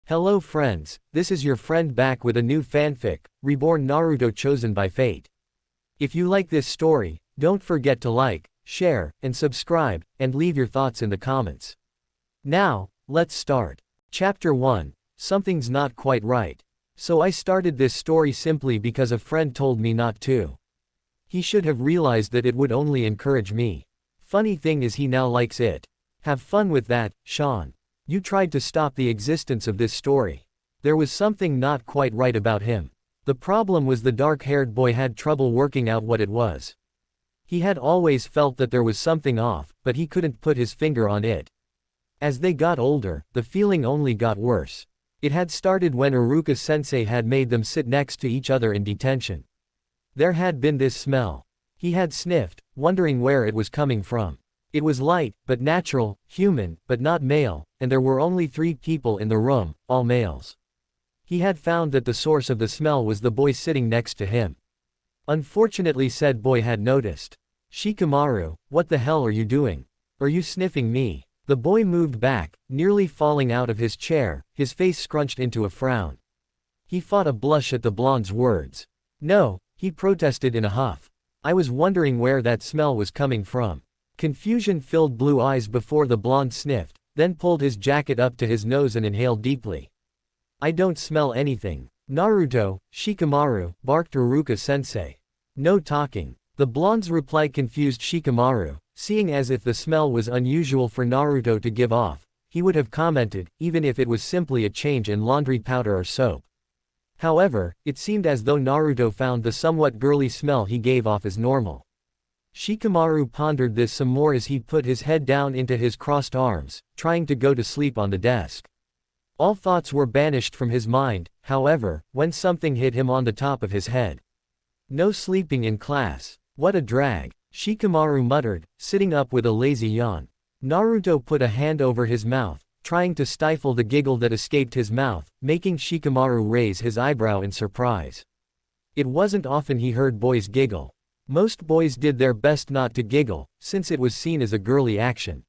Hello friends, this is your friend back with a new fanfic, Reborn Naruto chosen by fate. If you like this story, don't forget to like, share, and subscribe, and leave your thoughts in the comments. Now, let's start. Chapter 1, Something's Not Quite Right. So I started this story simply because a friend told me not to. He should have realized that it would only encourage me. Funny thing is he now likes it. Have fun with that, Sean. You tried to stop the existence of this story. There was something not quite right about him. The problem was the dark-haired boy had trouble working out what it was. He had always felt that there was something off, but he couldn't put his finger on it. As they got older, the feeling only got worse. It had started when Iruka-sensei had made them sit next to each other in detention. There had been this smell. He had sniffed, wondering where it was coming from. It was light, but natural, human, but not male, and there were only 3 people in the room, all males. He had found that the source of the smell was the boy sitting next to him. Unfortunately, said boy had noticed. Shikamaru, what the hell are you doing? Are you sniffing me? The boy moved back, nearly falling out of his chair, his face scrunched into a frown. He fought a blush at the blonde's words. No, he protested in a huff. I was wondering where that smell was coming from. Confusion filled blue eyes before the blonde sniffed, then pulled his jacket up to his nose and inhaled deeply. I don't smell anything. Naruto, Shikamaru, barked Iruka-sensei. No talking. The blonde's reply confused Shikamaru, seeing as if the smell was unusual for Naruto to give off, he would have commented, even if it was simply a change in laundry powder or soap. However, it seemed as though Naruto found the somewhat girly smell he gave off as normal. Shikamaru pondered this some more as he put his head down into his crossed arms, trying to go to sleep on the desk. All thoughts were banished from his mind, however, when something hit him on the top of his head. No sleeping in class. What a drag, Shikamaru muttered, sitting up with a lazy yawn. Naruto put a hand over his mouth, trying to stifle the giggle that escaped his mouth, making Shikamaru raise his eyebrow in surprise. It wasn't often he heard boys giggle. Most boys did their best not to giggle, since it was seen as a girly action.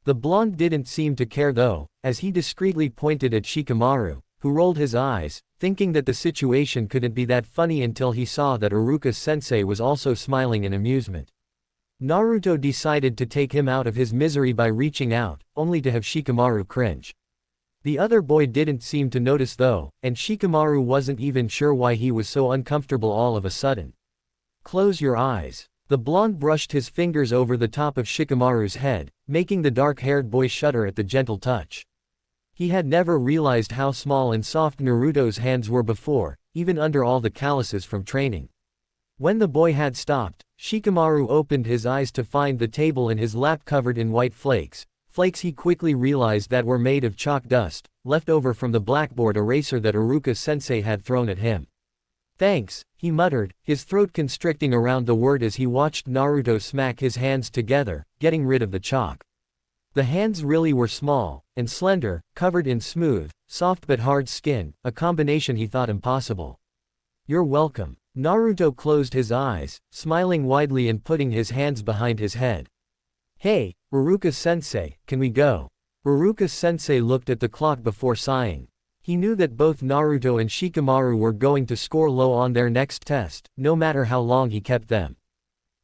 The blonde didn't seem to care though, as he discreetly pointed at Shikamaru, who rolled his eyes, thinking that the situation couldn't be that funny until he saw that Iruka-sensei was also smiling in amusement. Naruto decided to take him out of his misery by reaching out, only to have Shikamaru cringe. The other boy didn't seem to notice though, and Shikamaru wasn't even sure why he was so uncomfortable all of a sudden. Close your eyes. The blonde brushed his fingers over the top of Shikamaru's head, making the dark-haired boy shudder at the gentle touch. He had never realized how small and soft Naruto's hands were before, even under all the calluses from training. When the boy had stopped, Shikamaru opened his eyes to find the table in his lap covered in white flakes, flakes he quickly realized that were made of chalk dust, left over from the blackboard eraser that Iruka-sensei had thrown at him. Thanks, he muttered, his throat constricting around the word as he watched Naruto smack his hands together, getting rid of the chalk. The hands really were small, and slender, covered in smooth, soft but hard skin, a combination he thought impossible. You're welcome. Naruto closed his eyes, smiling widely and putting his hands behind his head. Hey, Iruka-sensei, can we go? Iruka-sensei looked at the clock before sighing. He knew that both Naruto and Shikamaru were going to score low on their next test, no matter how long he kept them.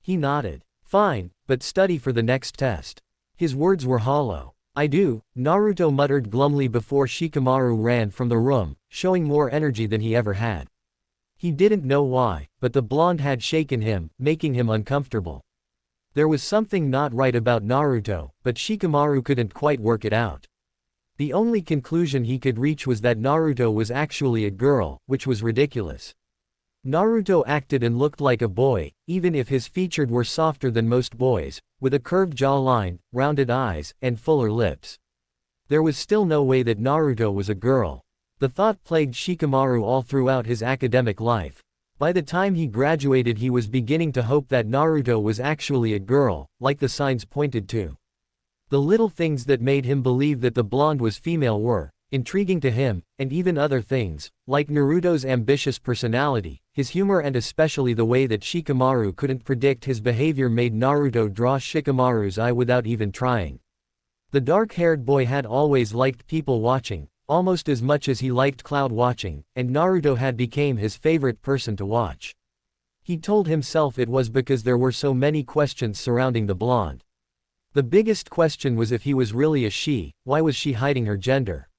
He nodded. Fine, but study for the next test. His words were hollow. I do, Naruto muttered glumly before Shikamaru ran from the room, showing more energy than he ever had. He didn't know why, but the blonde had shaken him, making him uncomfortable. There was something not right about Naruto, but Shikamaru couldn't quite work it out. The only conclusion he could reach was that Naruto was actually a girl, which was ridiculous. Naruto acted and looked like a boy, even if his features were softer than most boys, with a curved jawline, rounded eyes, and fuller lips. There was still no way that Naruto was a girl. The thought plagued Shikamaru all throughout his academic life. By the time he graduated he was beginning to hope that Naruto was actually a girl, like the signs pointed to. The little things that made him believe that the blonde was female were intriguing to him, and even other things, like Naruto's ambitious personality, his humor and especially the way that Shikamaru couldn't predict his behavior made Naruto draw Shikamaru's eye without even trying. The dark-haired boy had always liked people watching, almost as much as he liked cloud watching, and Naruto had become his favorite person to watch. He told himself it was because there were so many questions surrounding the blonde. The biggest question was if he was really a she, why was she hiding her gender?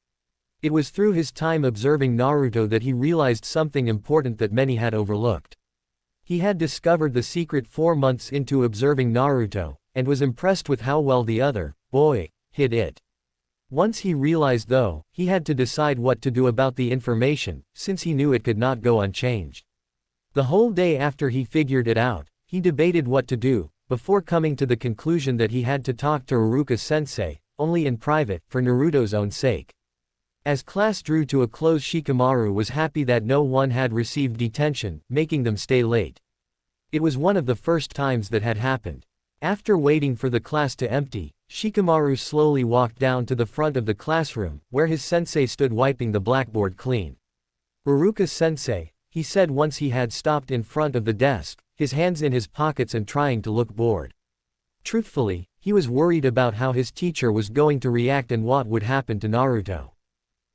It was through his time observing Naruto that he realized something important that many had overlooked. He had discovered the secret 4 months into observing Naruto, and was impressed with how well the other boy hid it. Once he realized though, he had to decide what to do about the information, since he knew it could not go unchanged. The whole day after he figured it out, he debated what to do, before coming to the conclusion that he had to talk to Iruka-sensei, only in private, for Naruto's own sake. As class drew to a close, Shikamaru was happy that no one had received detention, making them stay late. It was one of the first times that had happened. After waiting for the class to empty, Shikamaru slowly walked down to the front of the classroom, where his sensei stood wiping the blackboard clean. Iruka-sensei, he said once he had stopped in front of the desk, his hands in his pockets and trying to look bored. Truthfully, he was worried about how his teacher was going to react and what would happen to Naruto.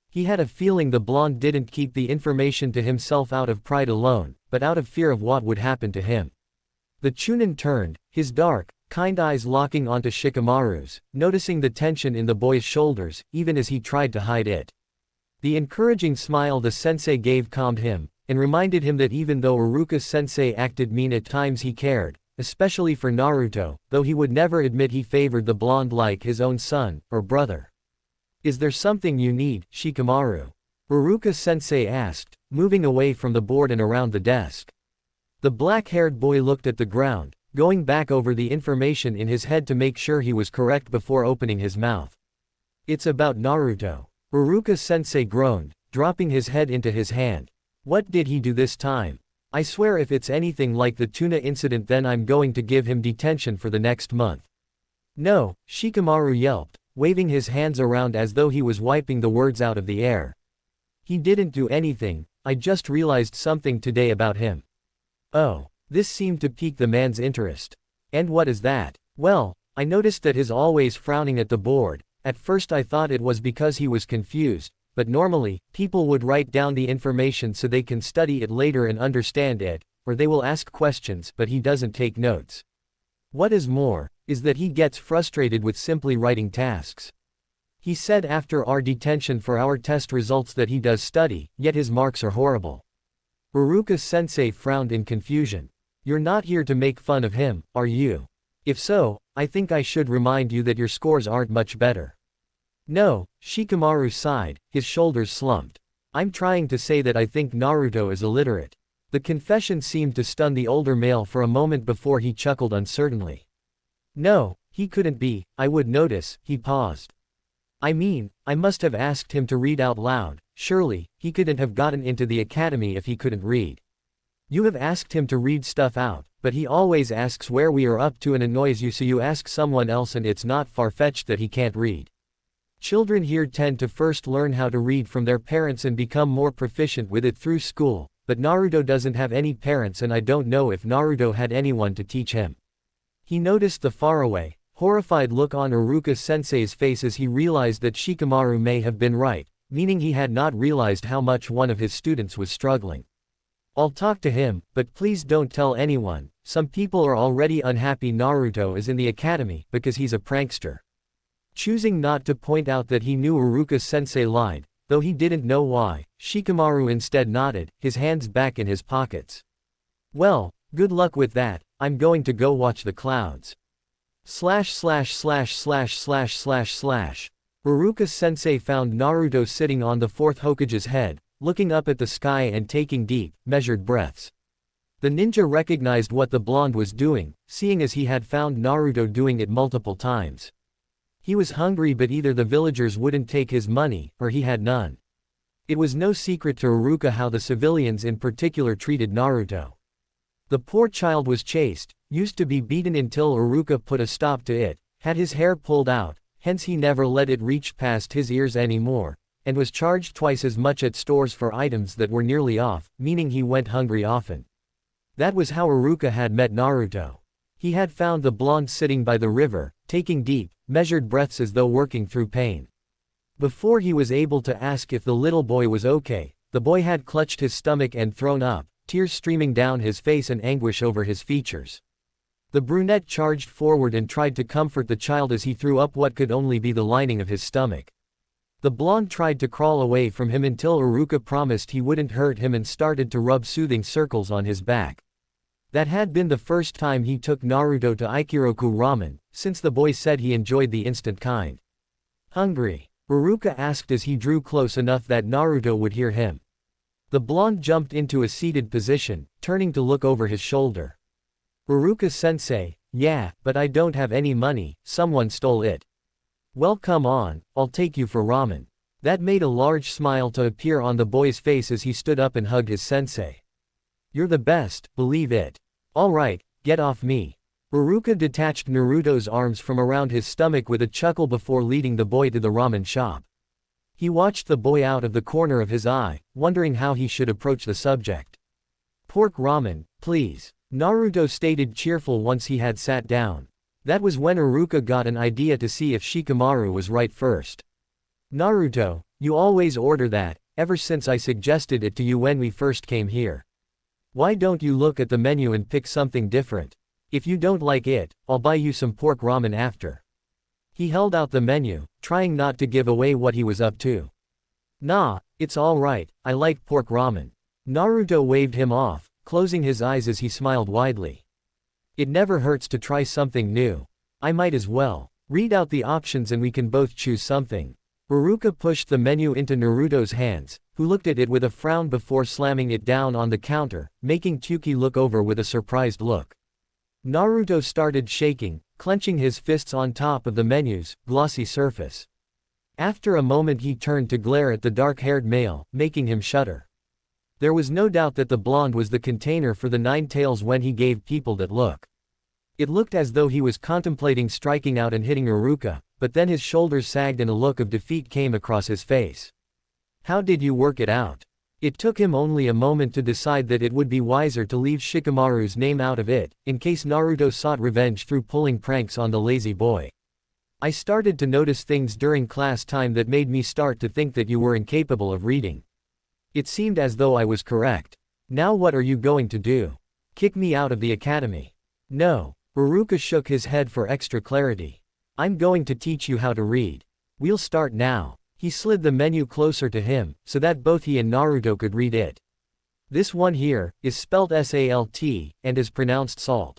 He had a feeling the blonde didn't keep the information to himself out of pride alone, but out of fear of what would happen to him. The Chunin turned, his dark, kind eyes locking onto Shikamaru's, noticing the tension in the boy's shoulders, even as he tried to hide it. The encouraging smile the sensei gave calmed him, and reminded him that even though Iruka-sensei acted mean at times, he cared, especially for Naruto, though he would never admit he favored the blonde like his own son, or brother. "Is there something you need, Shikamaru?" Iruka-sensei asked, moving away from the board and around the desk. The black-haired boy looked at the ground, going back over the information in his head to make sure he was correct before opening his mouth. "It's about Naruto." Iruka-sensei groaned, dropping his head into his hand. "What did he do this time? I swear if it's anything like the tuna incident, then I'm going to give him detention for the next month." "No," Shikamaru yelped, waving his hands around as though he was wiping the words out of the air. "He didn't do anything, I just realized something today about him." Oh, this seemed to pique the man's interest. "And what is that?" "Well, I noticed that he's always frowning at the board. At first I thought it was because he was confused, but normally, people would write down the information so they can study it later and understand it, or they will ask questions, but he doesn't take notes. What is more, is that he gets frustrated with simply writing tasks. He said after our detention for our test results that he does study, yet his marks are horrible." Iruka-sensei frowned in confusion. "You're not here to make fun of him, are you? If so, I think I should remind you that your scores aren't much better." "No," Shikamaru sighed, his shoulders slumped. "I'm trying to say that I think Naruto is illiterate." The confession seemed to stun the older male for a moment before he chuckled uncertainly. "No, he couldn't be, I would notice." He paused. "I mean, I must have asked him to read out loud. Surely, he couldn't have gotten into the academy if he couldn't read. You have asked him to read stuff out, but he always asks where we are up to and annoys you, so you ask someone else, and it's not far-fetched that he can't read. Children here tend to first learn how to read from their parents and become more proficient with it through school, but Naruto doesn't have any parents, and I don't know if Naruto had anyone to teach him." He noticed the faraway, horrified look on Iruka-sensei's face as he realized that Shikamaru may have been right, meaning he had not realized how much one of his students was struggling. "I'll talk to him, but please don't tell anyone. Some people are already unhappy Naruto is in the academy because he's a prankster." Choosing not to point out that he knew Iruka-sensei lied, though he didn't know why, Shikamaru instead nodded, his hands back in his pockets. "Well, good luck with that. I'm going to go watch the clouds." Iruka-sensei found Naruto sitting on the fourth Hokage's head, looking up at the sky and taking deep, measured breaths. The ninja recognized what the blonde was doing, seeing as he had found Naruto doing it multiple times. He was hungry, but either the villagers wouldn't take his money, or he had none. It was no secret to Iruka how the civilians in particular treated Naruto. The poor child was chased, used to be beaten until Iruka put a stop to it, had his hair pulled out, hence he never let it reach past his ears anymore, and was charged twice as much at stores for items that were nearly off, meaning he went hungry often. That was how Iruka had met Naruto. He had found the blonde sitting by the river, taking deep, measured breaths as though working through pain. Before he was able to ask if the little boy was okay, the boy had clutched his stomach and thrown up, tears streaming down his face and anguish over his features. The brunette charged forward and tried to comfort the child as he threw up what could only be the lining of his stomach. The blonde tried to crawl away from him until Iruka promised he wouldn't hurt him and started to rub soothing circles on his back. That had been the first time he took Naruto to Ikiroku ramen, since the boy said he enjoyed the instant kind. Hungry? Iruka asked as he drew close enough that Naruto would hear him. The blonde jumped into a seated position, turning to look over his shoulder. Iruka-sensei, yeah, but I don't have any money, someone stole it. Well, come on, I'll take you for ramen. That made a large smile to appear on the boy's face as he stood up and hugged his sensei. You're the best, believe it. Alright, get off me. Iruka detached Naruto's arms from around his stomach with a chuckle before leading the boy to the ramen shop. He watched the boy out of the corner of his eye, wondering how he should approach the subject. Pork ramen, please. Naruto stated cheerful once he had sat down. That was when Iruka got an idea to see if Shikamaru was right first. Naruto, you always order that, ever since I suggested it to you when we first came here. Why don't you look at the menu and pick something different? If you don't like it, I'll buy you some pork ramen after. He held out the menu, trying not to give away what he was up to. Nah, it's alright, I like pork ramen. Naruto waved him off, closing his eyes as he smiled widely. It never hurts to try something new. I might as well. Read out the options and we can both choose something. Iruka pushed the menu into Naruto's hands, who looked at it with a frown before slamming it down on the counter, making Tsuki look over with a surprised look. Naruto started shaking, clenching his fists on top of the menu's glossy surface. After a moment he turned to glare at the dark-haired male, making him shudder. There was no doubt that the blonde was the container for the 9 tails when he gave people that look. It looked as though he was contemplating striking out and hitting Iruka, but then his shoulders sagged and a look of defeat came across his face. How did you work it out? It took him only a moment to decide that it would be wiser to leave Shikamaru's name out of it, in case Naruto sought revenge through pulling pranks on the lazy boy. I started to notice things during class time that made me start to think that you were incapable of reading. It seemed as though I was correct. Now what are you going to do? Kick me out of the academy? No. Iruka shook his head for extra clarity. I'm going to teach you how to read. We'll start now. He slid the menu closer to him, so that both he and Naruto could read it. This one here, is spelt SALT, and is pronounced salt.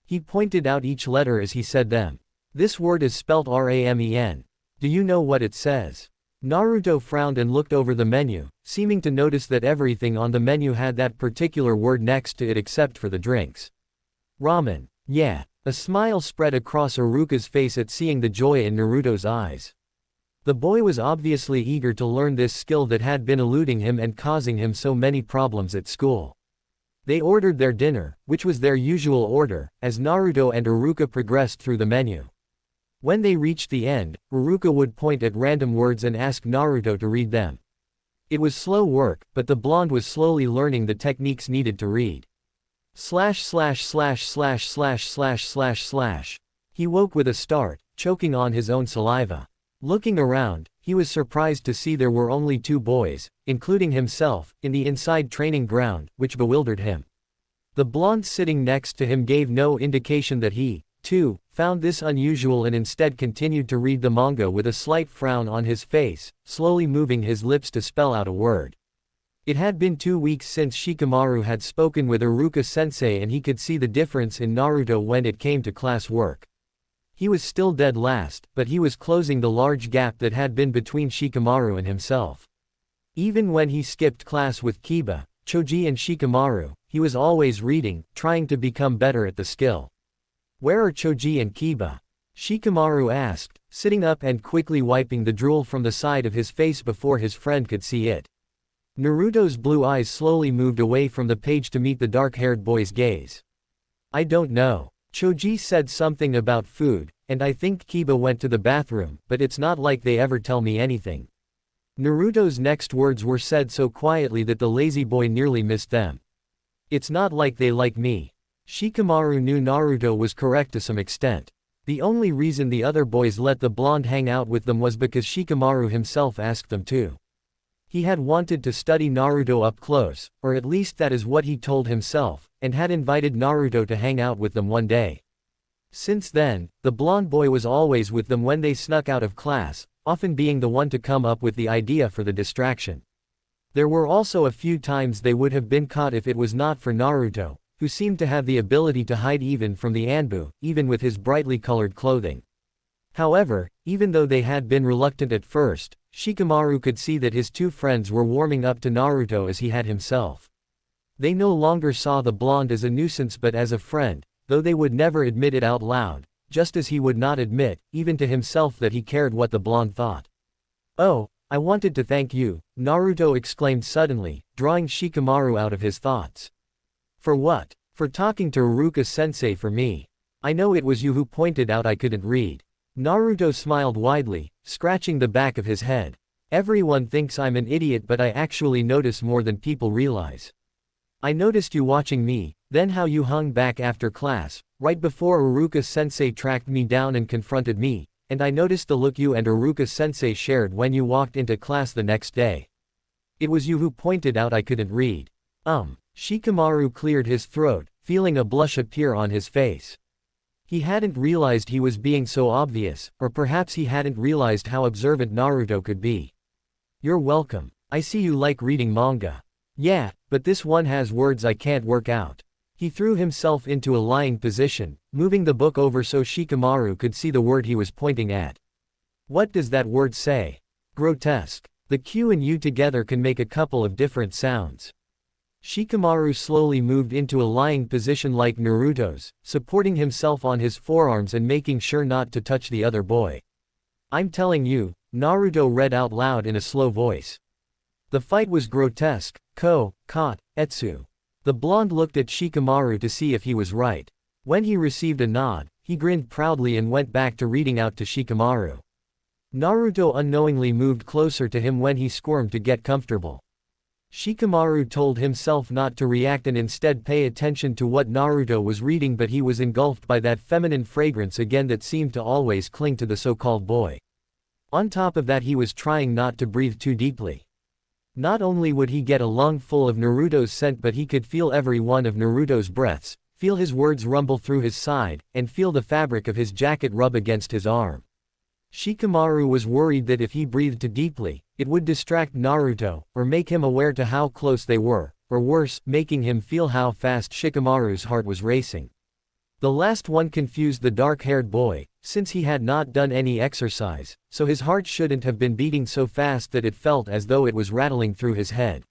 He pointed out each letter as he said them. This word is spelt RAMEN. Do you know what it says? Naruto frowned and looked over the menu, seeming to notice that everything on the menu had that particular word next to it except for the drinks. Ramen. Yeah. A smile spread across Iruka's face at seeing the joy in Naruto's eyes. The boy was obviously eager to learn this skill that had been eluding him and causing him so many problems at school. They ordered their dinner, which was their usual order, as Naruto and Iruka progressed through the menu. When they reached the end, Iruka would point at random words and ask Naruto to read them. It was slow work, but the blonde was slowly learning the techniques needed to read. He woke with a start, choking on his own saliva. Looking around, he was surprised to see there were only 2 boys, including himself, in the inside training ground, which bewildered him. The blonde sitting next to him gave no indication that he, too, found this unusual and instead continued to read the manga with a slight frown on his face, slowly moving his lips to spell out a word. It had been 2 weeks since Shikamaru had spoken with Iruka-sensei and he could see the difference in Naruto when it came to class work. He was still dead last, but he was closing the large gap that had been between Shikamaru and himself. Even when he skipped class with Kiba, Choji and Shikamaru, he was always reading, trying to become better at the skill. Where are Choji and Kiba? Shikamaru asked, sitting up and quickly wiping the drool from the side of his face before his friend could see it. Naruto's blue eyes slowly moved away from the page to meet the dark-haired boy's gaze. I don't know. Choji said something about food, and I think Kiba went to the bathroom, but it's not like they ever tell me anything. Naruto's next words were said so quietly that the lazy boy nearly missed them. It's not like they like me. Shikamaru knew Naruto was correct to some extent. The only reason the other boys let the blonde hang out with them was because Shikamaru himself asked them to. He had wanted to study Naruto up close, or at least that is what he told himself, and had invited Naruto to hang out with them one day. Since then, the blonde boy was always with them when they snuck out of class, often being the one to come up with the idea for the distraction. There were also a few times they would have been caught if it was not for Naruto, who seemed to have the ability to hide even from the Anbu, even with his brightly colored clothing. However, even though they had been reluctant at first, Shikamaru could see that his two friends were warming up to Naruto as he had himself. They no longer saw the blonde as a nuisance but as a friend, though they would never admit it out loud, just as he would not admit, even to himself, that he cared what the blonde thought. "Oh, I wanted to thank you," Naruto exclaimed suddenly, drawing Shikamaru out of his thoughts. "For what?" "For talking to Iruka-sensei for me. I know it was you who pointed out I couldn't read." Naruto smiled widely, scratching the back of his head. "Everyone thinks I'm an idiot but I actually notice more than people realize. I noticed you watching me, then how you hung back after class, right before Iruka-sensei tracked me down and confronted me, and I noticed the look you and Iruka-sensei shared when you walked into class the next day. It was you who pointed out I couldn't read." Shikamaru cleared his throat, feeling a blush appear on his face. He hadn't realized he was being so obvious, or perhaps he hadn't realized how observant Naruto could be. "You're welcome. I see you like reading manga." "Yeah, but this one has words I can't work out." He threw himself into a lying position, moving the book over so Shikamaru could see the word he was pointing at. "What does that word say?" "Grotesque. The Q and U together can make a couple of different sounds." Shikamaru slowly moved into a lying position like Naruto's, supporting himself on his forearms and making sure not to touch the other boy. "I'm telling you," Naruto read out loud in a slow voice. "The fight was grotesque, caught, etsu." The blonde looked at Shikamaru to see if he was right. When he received a nod, he grinned proudly and went back to reading out to Shikamaru. Naruto unknowingly moved closer to him when he squirmed to get comfortable. Shikamaru told himself not to react and instead pay attention to what Naruto was reading, but he was engulfed by that feminine fragrance again that seemed to always cling to the so-called boy. On top of that, he was trying not to breathe too deeply. Not only would he get a lung full of Naruto's scent, but he could feel every one of Naruto's breaths, feel his words rumble through his side, and feel the fabric of his jacket rub against his arm. Shikamaru was worried that if he breathed too deeply, it would distract Naruto, or make him aware to how close they were, or worse, making him feel how fast Shikamaru's heart was racing. The last one confused the dark-haired boy, since he had not done any exercise, so his heart shouldn't have been beating so fast that it felt as though it was rattling through his head.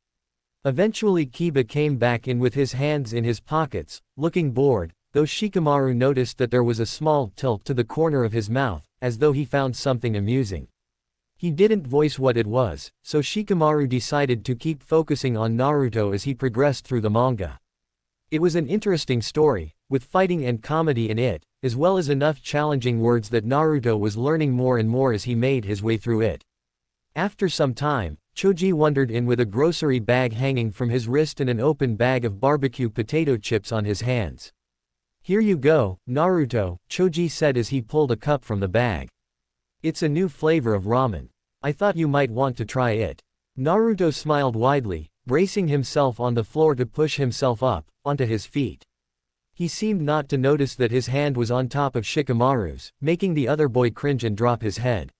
Eventually Kiba came back in with his hands in his pockets, looking bored, though Shikamaru noticed that there was a small tilt to the corner of his mouth, as though he found something amusing. He didn't voice what it was, so Shikamaru decided to keep focusing on Naruto as he progressed through the manga. It was an interesting story, with fighting and comedy in it, as well as enough challenging words that Naruto was learning more and more as he made his way through it. After some time, Choji wandered in with a grocery bag hanging from his wrist and an open bag of barbecue potato chips on his hands. "Here you go, Naruto," Choji said as he pulled a cup from the bag. "It's a new flavor of ramen. I thought you might want to try it." Naruto smiled widely, bracing himself on the floor to push himself up, onto his feet. He seemed not to notice that his hand was on top of Shikamaru's, making the other boy cringe and drop his head.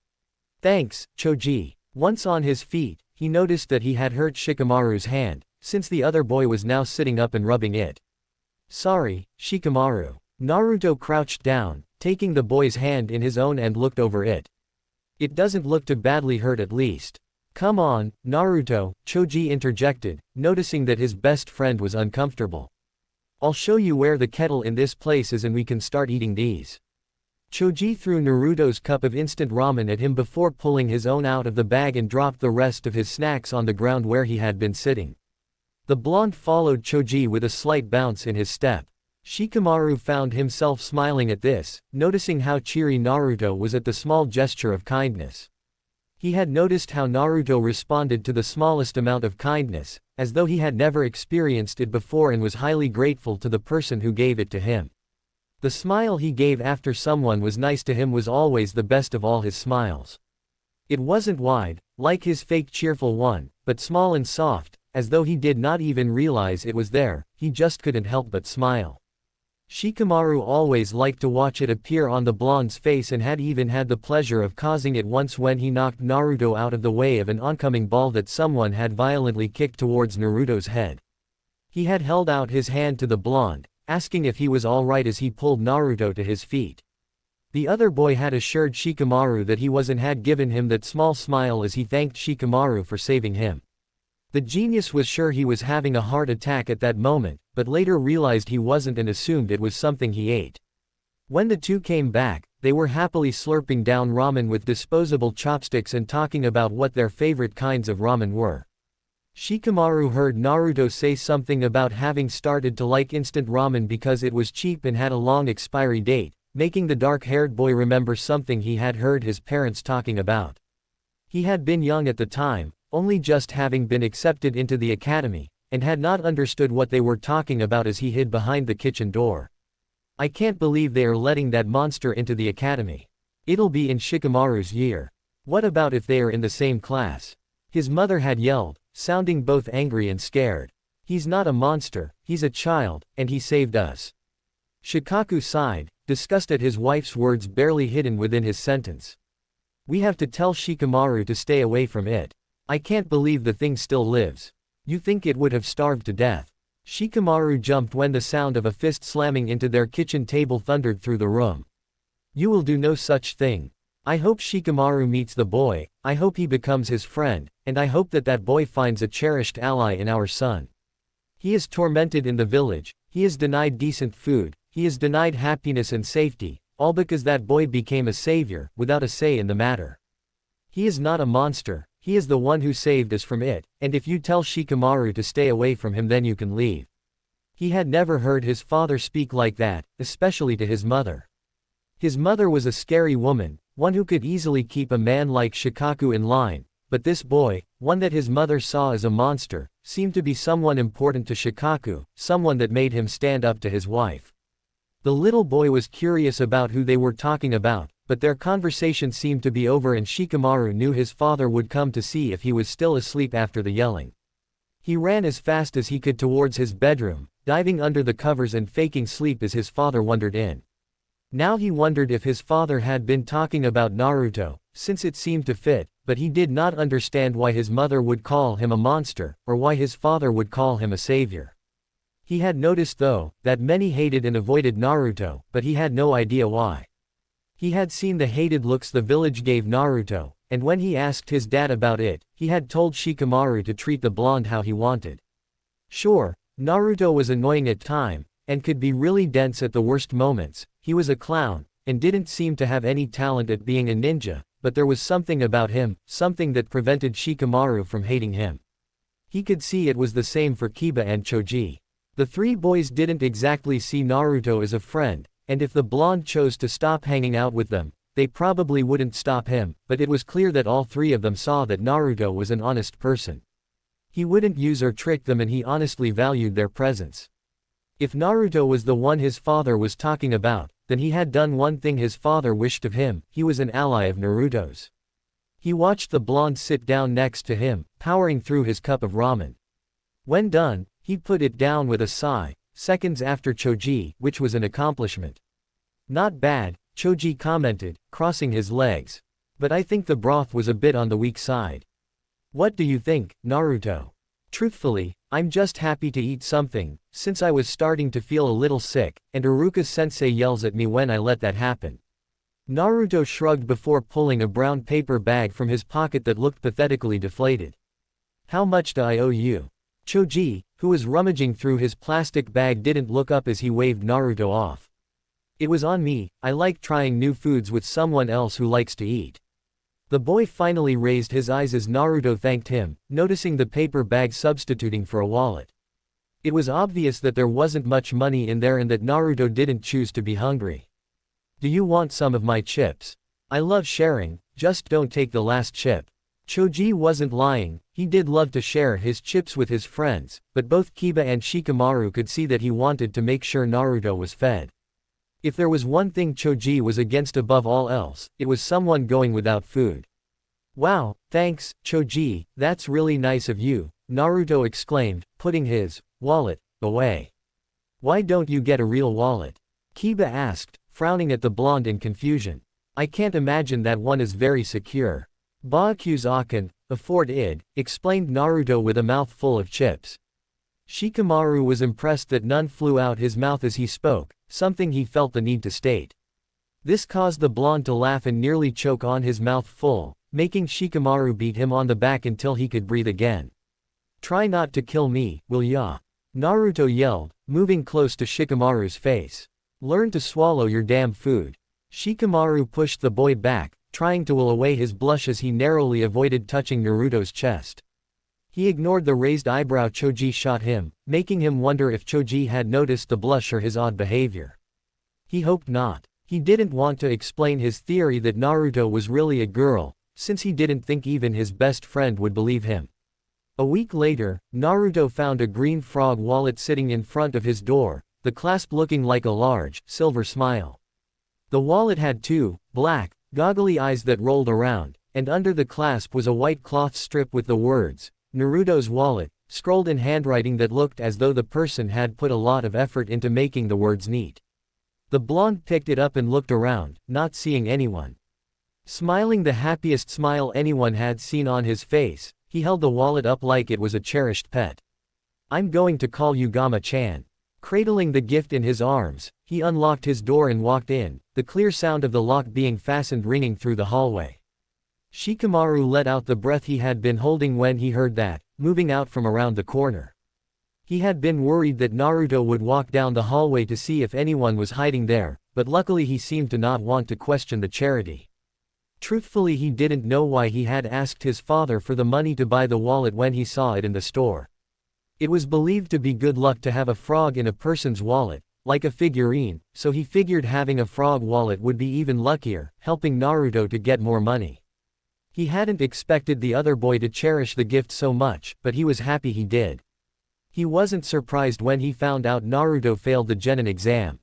"Thanks, Choji." Once on his feet, he noticed that he had hurt Shikamaru's hand, since the other boy was now sitting up and rubbing it. "Sorry, Shikamaru." Naruto crouched down, taking the boy's hand in his own and looked over it. "It doesn't look too badly hurt at least." "Come on, Naruto," Choji interjected, noticing that his best friend was uncomfortable. "I'll show you where the kettle in this place is and we can start eating these." Choji threw Naruto's cup of instant ramen at him before pulling his own out of the bag and dropped the rest of his snacks on the ground where he had been sitting. The blonde followed Choji with a slight bounce in his step. Shikamaru found himself smiling at this, noticing how cheery Naruto was at the small gesture of kindness. He had noticed how Naruto responded to the smallest amount of kindness, as though he had never experienced it before, and was highly grateful to the person who gave it to him. The smile he gave after someone was nice to him was always the best of all his smiles. It wasn't wide, like his fake cheerful one, but small and soft, as though he did not even realize it was there, he just couldn't help but smile. Shikamaru always liked to watch it appear on the blonde's face and had even had the pleasure of causing it once when he knocked Naruto out of the way of an oncoming ball that someone had violently kicked towards Naruto's head. He had held out his hand to the blonde, asking if he was alright as he pulled Naruto to his feet. The other boy had assured Shikamaru that he was and had given him that small smile as he thanked Shikamaru for saving him. The genius was sure he was having a heart attack at that moment, but later realized he wasn't and assumed it was something he ate. When the two came back, they were happily slurping down ramen with disposable chopsticks and talking about what their favorite kinds of ramen were. Shikamaru heard Naruto say something about having started to like instant ramen because it was cheap and had a long expiry date, making the dark-haired boy remember something he had heard his parents talking about. He had been young at the time, only just having been accepted into the academy, and had not understood what they were talking about as he hid behind the kitchen door. I can't believe they are letting that monster into the academy. It'll be in Shikamaru's year. What about if they are in the same class? His mother had yelled, sounding both angry and scared. He's not a monster, he's a child, and he saved us. Shikaku sighed, disgust at his wife's words barely hidden within his sentence. We have to tell Shikamaru to stay away from it. I can't believe the thing still lives. You think it would have starved to death. Shikamaru jumped when the sound of a fist slamming into their kitchen table thundered through the room. You will do no such thing. I hope Shikamaru meets the boy, I hope he becomes his friend, and I hope that that boy finds a cherished ally in our son. He is tormented in the village, he is denied decent food, he is denied happiness and safety, all because that boy became a savior, without a say in the matter. He is not a monster. He is the one who saved us from it, and if you tell Shikamaru to stay away from him then you can leave. He had never heard his father speak like that, especially to his mother. His mother was a scary woman, one who could easily keep a man like Shikaku in line, but this boy, one that his mother saw as a monster, seemed to be someone important to Shikaku, someone that made him stand up to his wife. The little boy was curious about who they were talking about, but their conversation seemed to be over and Shikamaru knew his father would come to see if he was still asleep after the yelling. He ran as fast as he could towards his bedroom, diving under the covers and faking sleep as his father wandered in. Now he wondered if his father had been talking about Naruto, since it seemed to fit, but he did not understand why his mother would call him a monster, or why his father would call him a savior. He had noticed though, that many hated and avoided Naruto, but he had no idea why. He had seen the hated looks the village gave Naruto, and when he asked his dad about it, he had told Shikamaru to treat the blonde how he wanted. Sure, Naruto was annoying at times, and could be really dense at the worst moments, he was a clown, and didn't seem to have any talent at being a ninja, but there was something about him, something that prevented Shikamaru from hating him. He could see it was the same for Kiba and Choji. The three boys didn't exactly see Naruto as a friend, and if the blonde chose to stop hanging out with them, they probably wouldn't stop him, but it was clear that all three of them saw that Naruto was an honest person. He wouldn't use or trick them and he honestly valued their presence. If Naruto was the one his father was talking about, then he had done one thing his father wished of him, he was an ally of Naruto's. He watched the blonde sit down next to him, powering through his cup of ramen. When done, he put it down with a sigh, seconds after Choji, which was an accomplishment. Not bad, Choji commented, crossing his legs. But I think the broth was a bit on the weak side. What do you think, Naruto? Truthfully, I'm just happy to eat something, since I was starting to feel a little sick, and Iruka-sensei yells at me when I let that happen. Naruto shrugged before pulling a brown paper bag from his pocket that looked pathetically deflated. How much do I owe you? Choji, who was rummaging through his plastic bag, didn't look up as he waved Naruto off. It was on me, I like trying new foods with someone else who likes to eat. The boy finally raised his eyes as Naruto thanked him, noticing the paper bag substituting for a wallet. It was obvious that there wasn't much money in there and that Naruto didn't choose to be hungry. Do you want some of my chips? I love sharing, just don't take the last chip. Choji wasn't lying, he did love to share his chips with his friends, but both Kiba and Shikamaru could see that he wanted to make sure Naruto was fed. If there was one thing Choji was against above all else, it was someone going without food. Wow, thanks, Choji, that's really nice of you, Naruto exclaimed, putting his wallet away. Why don't you get a real wallet? Kiba asked, frowning at the blonde in confusion. I can't imagine that one is very secure. Byakuya-kun, afford it, explained Naruto with a mouth full of chips. Shikamaru was impressed that none flew out his mouth as he spoke, something he felt the need to state. This caused the blonde to laugh and nearly choke on his mouth full, making Shikamaru beat him on the back until he could breathe again. Try not to kill me, will ya? Naruto yelled, moving close to Shikamaru's face. Learn to swallow your damn food. Shikamaru pushed the boy back, trying to will away his blush as he narrowly avoided touching Naruto's chest. He ignored the raised eyebrow Choji shot him, making him wonder if Choji had noticed the blush or his odd behavior. He hoped not. He didn't want to explain his theory that Naruto was really a girl, since he didn't think even his best friend would believe him. A week later, Naruto found a green frog wallet sitting in front of his door, the clasp looking like a large, silver smile. The wallet had two, black, goggly eyes that rolled around, and under the clasp was a white cloth strip with the words, Naruto's wallet, scrolled in handwriting that looked as though the person had put a lot of effort into making the words neat. The blonde picked it up and looked around, not seeing anyone. Smiling the happiest smile anyone had seen on his face, he held the wallet up like it was a cherished pet. I'm going to call you Gama-chan. Cradling the gift in his arms, he unlocked his door and walked in, the clear sound of the lock being fastened ringing through the hallway. Shikamaru let out the breath he had been holding when he heard that, moving out from around the corner. He had been worried that Naruto would walk down the hallway to see if anyone was hiding there, but luckily he seemed to not want to question the charity. Truthfully, he didn't know why he had asked his father for the money to buy the wallet when he saw it in the store. It was believed to be good luck to have a frog in a person's wallet, like a figurine, so he figured having a frog wallet would be even luckier, helping Naruto to get more money. He hadn't expected the other boy to cherish the gift so much, but he was happy he did. He wasn't surprised when he found out Naruto failed the genin exam.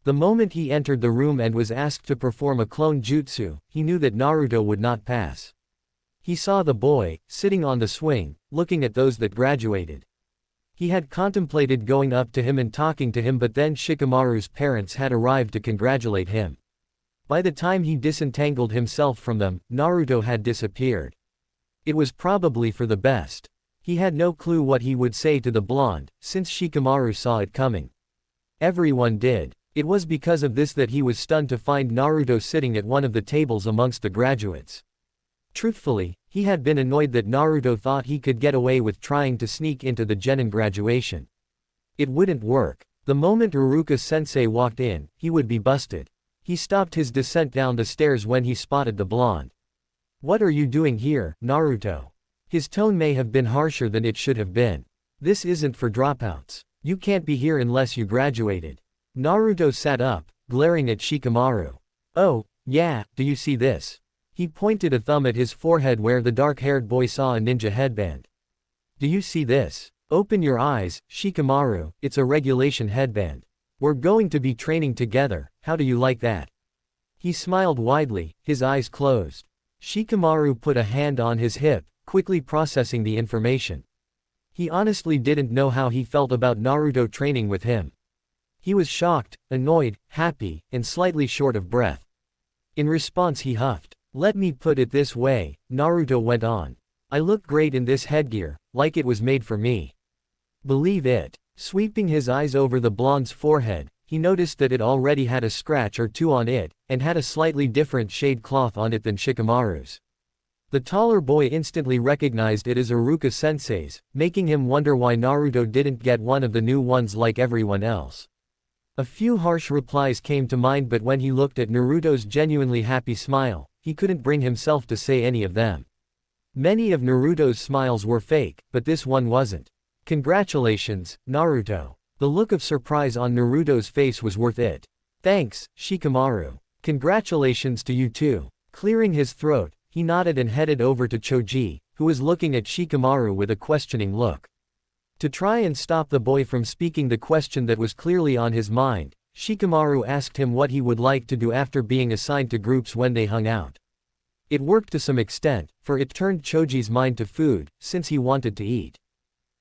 The moment he entered the room and was asked to perform a clone jutsu, he knew that Naruto would not pass. He saw the boy, sitting on the swing, looking at those that graduated. He had contemplated going up to him and talking to him, but then Shikamaru's parents had arrived to congratulate him. By the time he disentangled himself from them, Naruto had disappeared. It was probably for the best. He had no clue what he would say to the blonde, since Shikamaru saw it coming. Everyone did. It was because of this that he was stunned to find Naruto sitting at one of the tables amongst the graduates. Truthfully, he had been annoyed that Naruto thought he could get away with trying to sneak into the genin graduation. It wouldn't work. The moment Iruka-sensei walked in, he would be busted. He stopped his descent down the stairs when he spotted the blonde. What are you doing here, Naruto? His tone may have been harsher than it should have been. This isn't for dropouts. You can't be here unless you graduated. Naruto sat up, glaring at Shikamaru. Oh, yeah, do you see this? He pointed a thumb at his forehead where the dark-haired boy saw a ninja headband. Do you see this? Open your eyes, Shikamaru, it's a regulation headband. We're going to be training together, how do you like that? He smiled widely, his eyes closed. Shikamaru put a hand on his hip, quickly processing the information. He honestly didn't know how he felt about Naruto training with him. He was shocked, annoyed, happy, and slightly short of breath. In response he huffed. Let me put it this way, Naruto went on. I look great in this headgear, like it was made for me. Believe it. Sweeping his eyes over the blonde's forehead, he noticed that it already had a scratch or two on it, and had a slightly different shade cloth on it than Shikamaru's. The taller boy instantly recognized it as Iruka-sensei's, making him wonder why Naruto didn't get one of the new ones like everyone else. A few harsh replies came to mind, but when he looked at Naruto's genuinely happy smile, he couldn't bring himself to say any of them. Many of Naruto's smiles were fake, but this one wasn't. Congratulations, Naruto. The look of surprise on Naruto's face was worth it. Thanks, Shikamaru. Congratulations to you too. Clearing his throat, he nodded and headed over to Choji, who was looking at Shikamaru with a questioning look. To try and stop the boy from speaking the question that was clearly on his mind, Shikamaru asked him what he would like to do after being assigned to groups when they hung out. It worked to some extent, for it turned Choji's mind to food, since he wanted to eat.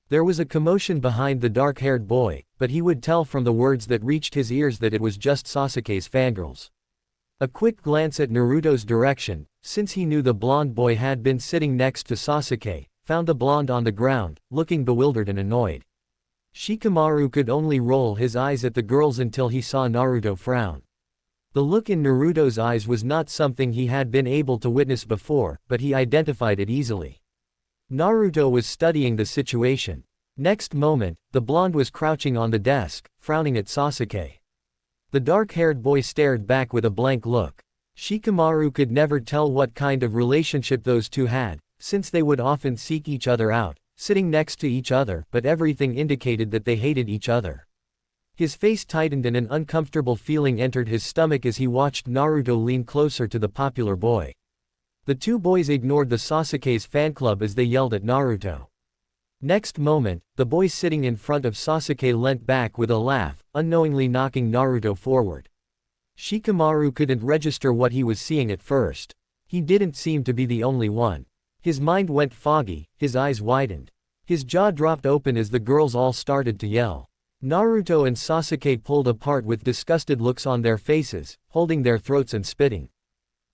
There was a commotion behind the dark-haired boy, but he would tell from the words that reached his ears that it was just Sasuke's fangirls. A quick glance at Naruto's direction, since he knew the blonde boy had been sitting next to Sasuke, found the blonde on the ground, looking bewildered and annoyed. Shikamaru could only roll his eyes at the girls until he saw Naruto frown. The look in Naruto's eyes was not something he had been able to witness before, but he identified it easily. Naruto was studying the situation. Next moment, the blonde was crouching on the desk, frowning at Sasuke. The dark-haired boy stared back with a blank look. Shikamaru could never tell what kind of relationship those two had, since they would often seek each other out, sitting next to each other, but everything indicated that they hated each other. His face tightened and an uncomfortable feeling entered his stomach as he watched Naruto lean closer to the popular boy. The two boys ignored the Sasuke's fan club as they yelled at Naruto. Next moment, the boy sitting in front of Sasuke leant back with a laugh, unknowingly knocking Naruto forward. Shikamaru couldn't register what he was seeing at first. He didn't seem to be the only one. His mind went foggy, his eyes widened. His jaw dropped open as the girls all started to yell. Naruto and Sasuke pulled apart with disgusted looks on their faces, holding their throats and spitting.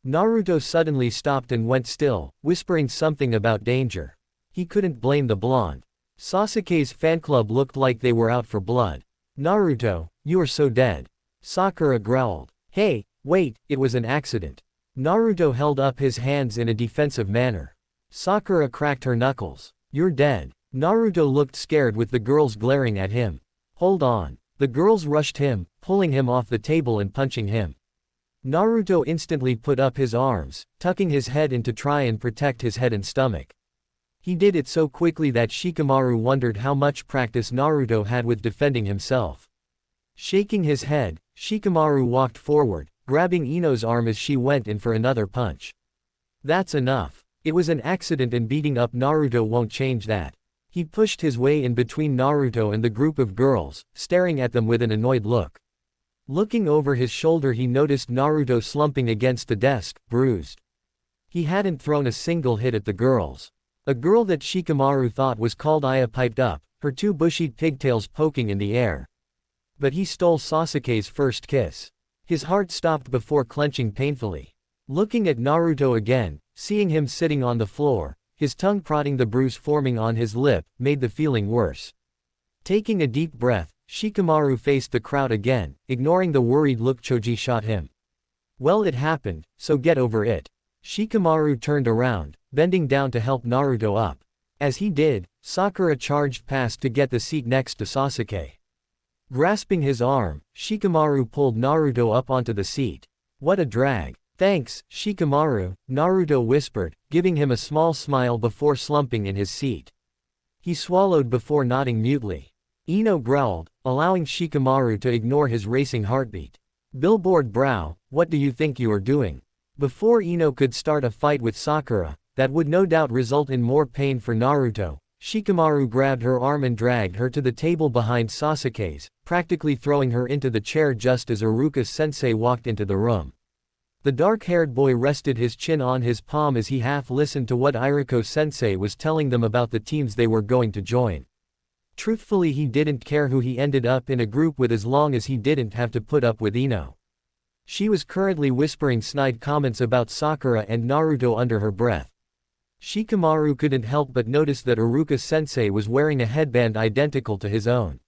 Naruto suddenly stopped and went still, whispering something about danger. He couldn't blame the blonde. Sasuke's fan club looked like they were out for blood. Naruto, you are so dead. Sakura growled. Hey, wait, it was an accident. Naruto held up his hands in a defensive manner. Sakura cracked her knuckles. You're dead. Naruto looked scared with the girls glaring at him. Hold on. The girls rushed him, pulling him off the table and punching him. Naruto instantly put up his arms, tucking his head in to try and protect his head and stomach. He did it so quickly that Shikamaru wondered how much practice Naruto had with defending himself. Shaking his head, Shikamaru walked forward, grabbing Ino's arm as she went in for another punch. That's enough. It was an accident and beating up Naruto won't change that. He pushed his way in between Naruto and the group of girls, staring at them with an annoyed look. Looking over his shoulder, he noticed Naruto slumping against the desk, bruised. He hadn't thrown a single hit at the girls. A girl that Shikamaru thought was called Aya piped up, her two bushy pigtails poking in the air. But he stole Sasuke's first kiss. His heart stopped before clenching painfully. Looking at Naruto again, seeing him sitting on the floor, his tongue prodding the bruise forming on his lip, made the feeling worse. Taking a deep breath, Shikamaru faced the crowd again, ignoring the worried look Choji shot him. Well, it happened, so get over it. Shikamaru turned around, bending down to help Naruto up. As he did, Sakura charged past to get the seat next to Sasuke. Grasping his arm, Shikamaru pulled Naruto up onto the seat. What a drag. Thanks, Shikamaru, Naruto whispered, giving him a small smile before slumping in his seat. He swallowed before nodding mutely. Ino growled, allowing Shikamaru to ignore his racing heartbeat. Billboard brow, what do you think you are doing? Before Ino could start a fight with Sakura, that would no doubt result in more pain for Naruto, Shikamaru grabbed her arm and dragged her to the table behind Sasuke's, practically throwing her into the chair just as Iruka-sensei walked into the room. The dark-haired boy rested his chin on his palm as he half listened to what Iruka-sensei was telling them about the teams they were going to join. Truthfully, he didn't care who he ended up in a group with as long as he didn't have to put up with Ino. She was currently whispering snide comments about Sakura and Naruto under her breath. Shikamaru couldn't help but notice that Iruka-sensei was wearing a headband identical to his own.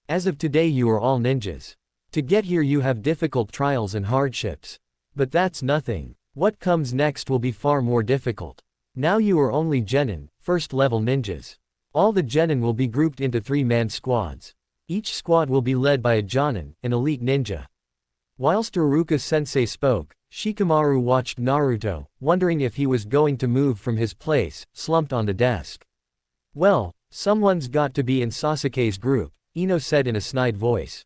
As of today, you are all ninjas. To get here you have difficult trials and hardships. But that's nothing. What comes next will be far more difficult. Now you are only genin, first-level ninjas. All the genin will be grouped into 3-man squads. Each squad will be led by a jonin, an elite ninja. Whilst Iruka-sensei spoke, Shikamaru watched Naruto, wondering if he was going to move from his place, slumped on the desk. Well, someone's got to be in Sasuke's group, Ino said in a snide voice.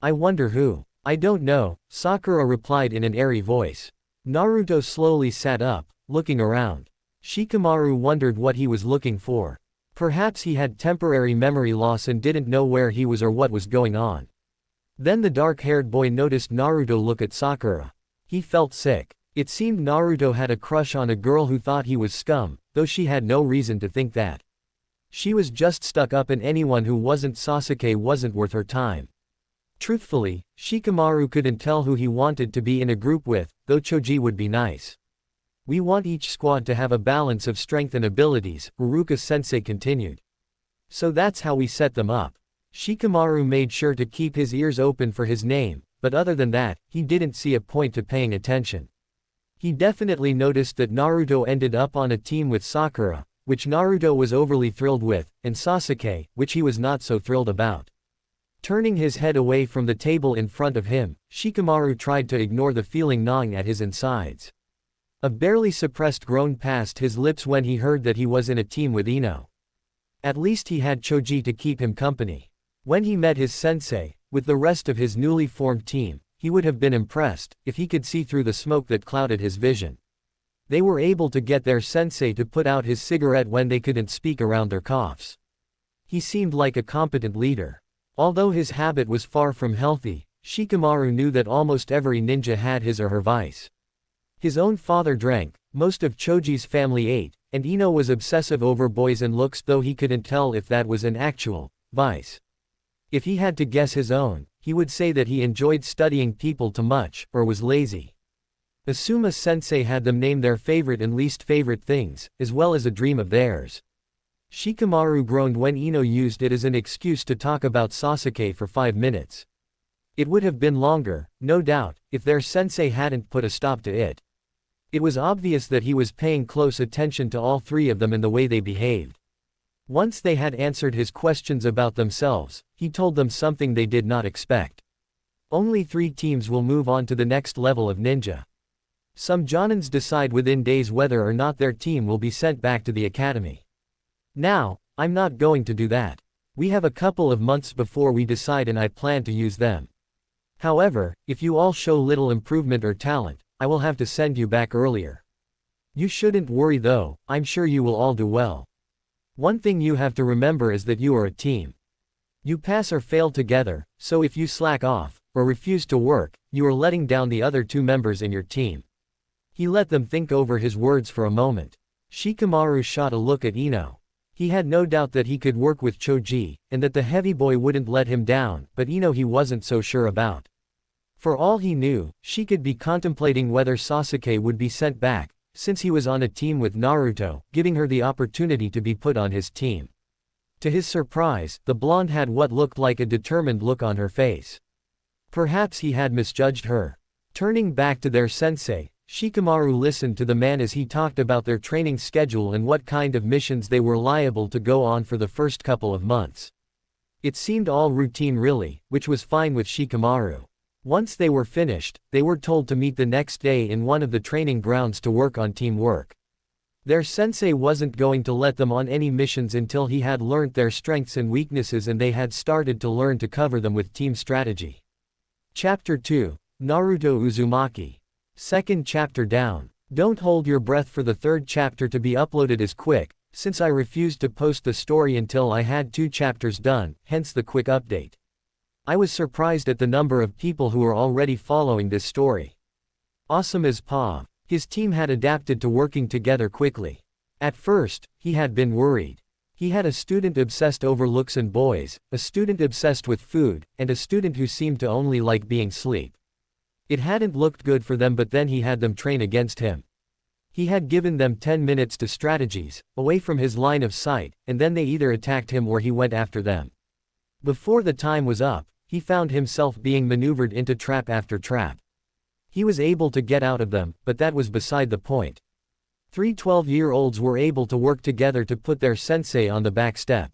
I wonder who. I don't know, Sakura replied in an airy voice. Naruto slowly sat up, looking around. Shikamaru wondered what he was looking for. Perhaps he had temporary memory loss and didn't know where he was or what was going on. Then the dark-haired boy noticed Naruto look at Sakura. He felt sick. It seemed Naruto had a crush on a girl who thought he was scum, though she had no reason to think that. She was just stuck up and anyone who wasn't Sasuke wasn't worth her time. Truthfully, Shikamaru couldn't tell who he wanted to be in a group with, though Choji would be nice. We want each squad to have a balance of strength and abilities, Uruka-sensei continued. So that's how we set them up. Shikamaru made sure to keep his ears open for his name, but other than that, he didn't see a point to paying attention. He definitely noticed that Naruto ended up on a team with Sakura, which Naruto was overly thrilled with, and Sasuke, which he was not so thrilled about. Turning his head away from the table in front of him, Shikamaru tried to ignore the feeling gnawing at his insides. A barely suppressed groan passed his lips when he heard that he was in a team with Ino. At least he had Choji to keep him company. When he met his sensei, with the rest of his newly formed team, he would have been impressed, if he could see through the smoke that clouded his vision. They were able to get their sensei to put out his cigarette when they couldn't speak around their coughs. He seemed like a competent leader. Although his habit was far from healthy, Shikamaru knew that almost every ninja had his or her vice. His own father drank, most of Choji's family ate, and Ino was obsessive over boys and looks, though he couldn't tell if that was an actual vice. If he had to guess his own, he would say that he enjoyed studying people too much, or was lazy. Asuma-sensei had them name their favorite and least favorite things, as well as a dream of theirs. Shikamaru groaned when Ino used it as an excuse to talk about Sasuke for 5 minutes. It would have been longer, no doubt, if their sensei hadn't put a stop to it. It was obvious that he was paying close attention to all three of them and the way they behaved. Once they had answered his questions about themselves, he told them something they did not expect. Only 3 teams will move on to the next level of ninja. Some jonins decide within days whether or not their team will be sent back to the academy. Now, I'm not going to do that. We have a couple of months before we decide and I plan to use them. However, if you all show little improvement or talent, I will have to send you back earlier. You shouldn't worry though, I'm sure you will all do well. One thing you have to remember is that you are a team. You pass or fail together, so if you slack off, or refuse to work, you are letting down the other 2 members in your team. He let them think over his words for a moment. Shikamaru shot a look at Ino. He had no doubt that he could work with Choji, and that the heavy boy wouldn't let him down, but Ino he wasn't so sure about. For all he knew, she could be contemplating whether Sasuke would be sent back, since he was on a team with Naruto, giving her the opportunity to be put on his team. To his surprise, the blonde had what looked like a determined look on her face. Perhaps he had misjudged her. Turning back to their sensei, Shikamaru listened to the man as he talked about their training schedule and what kind of missions they were liable to go on for the first couple of months. It seemed all routine really, which was fine with Shikamaru. Once they were finished, they were told to meet the next day in one of the training grounds to work on teamwork. Their sensei wasn't going to let them on any missions until he had learnt their strengths and weaknesses and they had started to learn to cover them with team strategy. Chapter 2, Naruto Uzumaki. Second chapter down. Don't hold your breath for the 3rd chapter to be uploaded as quick, since I refused to post the story until I had 2 chapters done, hence the quick update. I was surprised at the number of people who are already following this story. Awesome as Pa. His team had adapted to working together quickly. At first, he had been worried. He had a student obsessed over looks and boys, a student obsessed with food, and a student who seemed to only like being asleep. It hadn't looked good for them, but then he had them train against him. He had given them 10 minutes to strategies, away from his line of sight, and then they either attacked him or he went after them. Before the time was up, he found himself being maneuvered into trap after trap. He was able to get out of them, but that was beside the point. 3 12-year-olds were able to work together to put their sensei on the back step.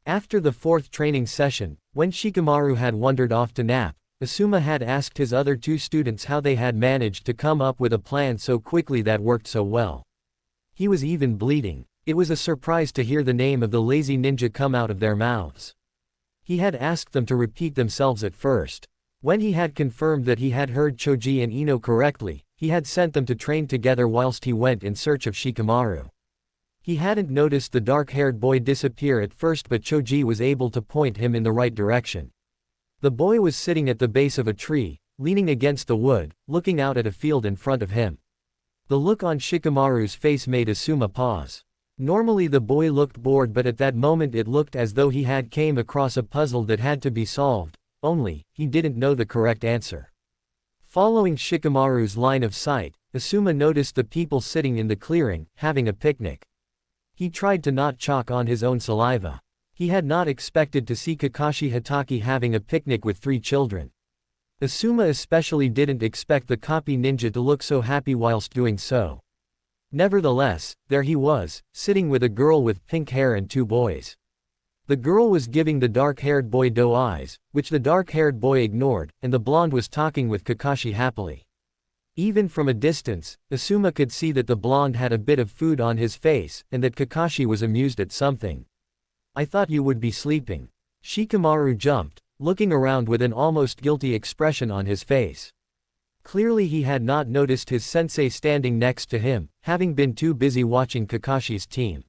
After the 4th training session, when Shikamaru had wandered off to nap, Asuma had asked his other 2 students how they had managed to come up with a plan so quickly that worked so well. He was even bleeding. It was a surprise to hear the name of the lazy ninja come out of their mouths. He had asked them to repeat themselves at first. When he had confirmed that he had heard Choji and Ino correctly, he had sent them to train together whilst he went in search of Shikamaru. He hadn't noticed the dark-haired boy disappear at first, but Choji was able to point him in the right direction. The boy was sitting at the base of a tree, leaning against the wood, looking out at a field in front of him. The look on Shikamaru's face made Asuma pause. Normally the boy looked bored, but at that moment it looked as though he had came across a puzzle that had to be solved, only, he didn't know the correct answer. Following Shikamaru's line of sight, Asuma noticed the people sitting in the clearing, having a picnic. He tried to not choke on his own saliva. He had not expected to see Kakashi Hatake having a picnic with 3 children. Asuma especially didn't expect the copy ninja to look so happy whilst doing so. Nevertheless, there he was, sitting with a girl with pink hair and 2 boys. The girl was giving the dark-haired boy doe eyes, which the dark-haired boy ignored, and the blonde was talking with Kakashi happily. Even from a distance, Asuma could see that the blonde had a bit of food on his face, and that Kakashi was amused at something. "I thought you would be sleeping." Shikamaru jumped, looking around with an almost guilty expression on his face. Clearly he had not noticed his sensei standing next to him, having been too busy watching Kakashi's team.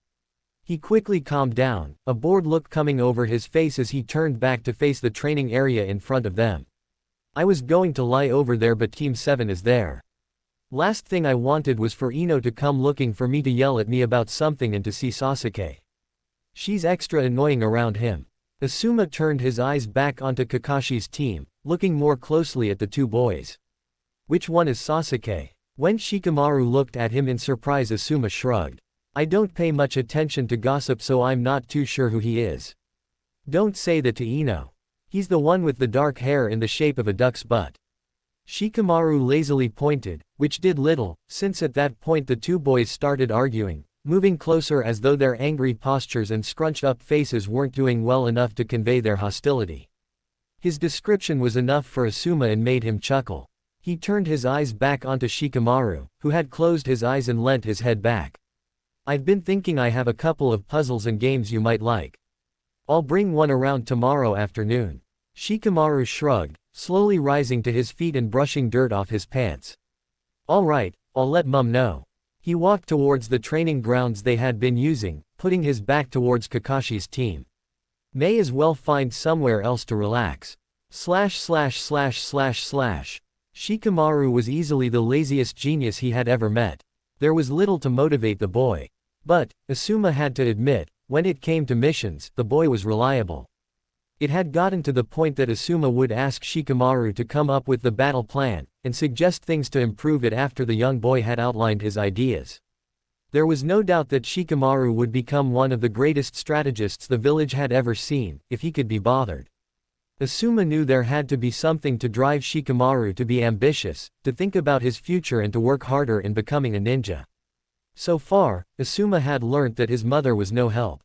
He quickly calmed down, a bored look coming over his face as he turned back to face the training area in front of them. "I was going to lie over there, but Team 7 is there. Last thing I wanted was for Ino to come looking for me to yell at me about something and to see Sasuke. She's extra annoying around him." Asuma turned his eyes back onto Kakashi's team, looking more closely at the 2 boys. "Which one is Sasuke?" When Shikamaru looked at him in surprise, Asuma shrugged. "I don't pay much attention to gossip, so I'm not too sure who he is." "Don't say that to Ino. He's the one with the dark hair in the shape of a duck's butt." Shikamaru lazily pointed, which did little, since at that point the 2 boys started arguing, moving closer as though their angry postures and scrunched-up faces weren't doing well enough to convey their hostility. His description was enough for Asuma and made him chuckle. He turned his eyes back onto Shikamaru, who had closed his eyes and leant his head back. "I've been thinking I have a couple of puzzles and games you might like. I'll bring one around tomorrow afternoon." Shikamaru shrugged, slowly rising to his feet and brushing dirt off his pants. "All right, I'll let Mum know." He walked towards the training grounds they had been using, putting his back towards Kakashi's team. May as well find somewhere else to relax. Shikamaru was easily the laziest genius he had ever met. There was little to motivate the boy. But, Asuma had to admit, when it came to missions, the boy was reliable. It had gotten to the point that Asuma would ask Shikamaru to come up with the battle plan, and suggest things to improve it after the young boy had outlined his ideas. There was no doubt that Shikamaru would become one of the greatest strategists the village had ever seen, if he could be bothered. Asuma knew there had to be something to drive Shikamaru to be ambitious, to think about his future and to work harder in becoming a ninja. So far, Asuma had learnt that his mother was no help.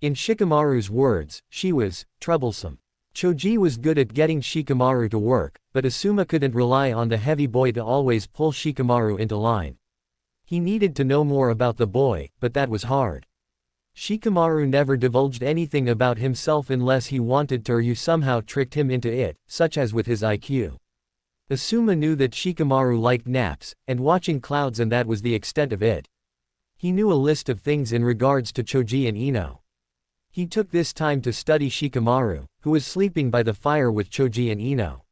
In Shikamaru's words, she was troublesome. Choji was good at getting Shikamaru to work, but Asuma couldn't rely on the heavy boy to always pull Shikamaru into line. He needed to know more about the boy, but that was hard. Shikamaru never divulged anything about himself unless he wanted to, or you somehow tricked him into it, such as with his IQ. Asuma knew that Shikamaru liked naps, and watching clouds, and that was the extent of it. He knew a list of things in regards to Choji and Ino. He took this time to study Shikamaru, who was sleeping by the fire with Choji and Ino.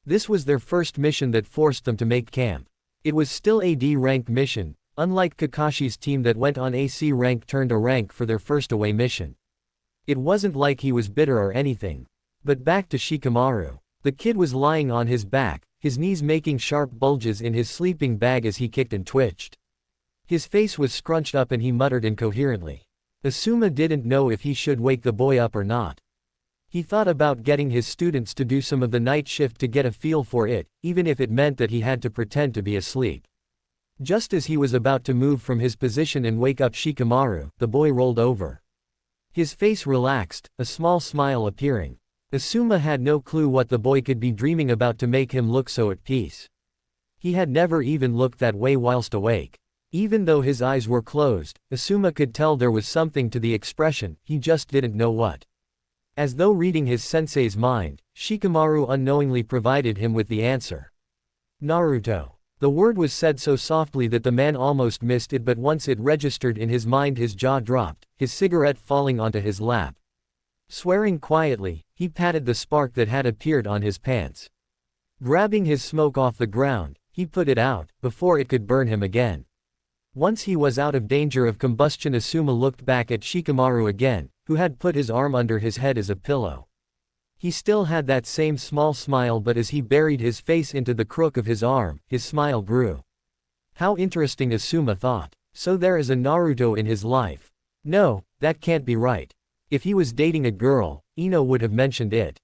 This was their first mission that forced them to make camp. It was still a D-rank mission, unlike Kakashi's team that went on a C-rank turned a rank for their first away mission. It wasn't like he was bitter or anything. But back to Shikamaru. The kid was lying on his back, his knees making sharp bulges in his sleeping bag as he kicked and twitched. His face was scrunched up and he muttered incoherently. Asuma didn't know if he should wake the boy up or not. He thought about getting his students to do some of the night shift to get a feel for it, even if it meant that he had to pretend to be asleep. Just as he was about to move from his position and wake up Shikamaru, the boy rolled over. His face relaxed, a small smile appearing. Asuma had no clue what the boy could be dreaming about to make him look so at peace. He had never even looked that way whilst awake. Even though his eyes were closed, Asuma could tell there was something to the expression, he just didn't know what. As though reading his sensei's mind, Shikamaru unknowingly provided him with the answer. Naruto. The word was said so softly that the man almost missed it, but once it registered in his mind his jaw dropped, his cigarette falling onto his lap. Swearing quietly, he patted the spark that had appeared on his pants. Grabbing his smoke off the ground, he put it out, before it could burn him again. Once he was out of danger of combustion, Asuma looked back at Shikamaru again, who had put his arm under his head as a pillow. He still had that same small smile, but as he buried his face into the crook of his arm, his smile grew. How interesting, Asuma thought. So there is a Naruto in his life. No, that can't be right. If he was dating a girl, Ino would have mentioned it.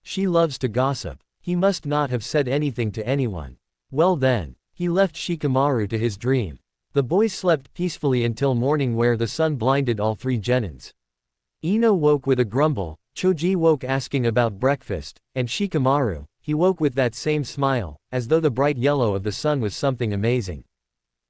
She loves to gossip. He must not have said anything to anyone. Well then, he left Shikamaru to his dream. The boys slept peacefully until morning, where the sun blinded all three genins. Ino woke with a grumble, Choji woke asking about breakfast, and Shikamaru, he woke with that same smile, as though the bright yellow of the sun was something amazing.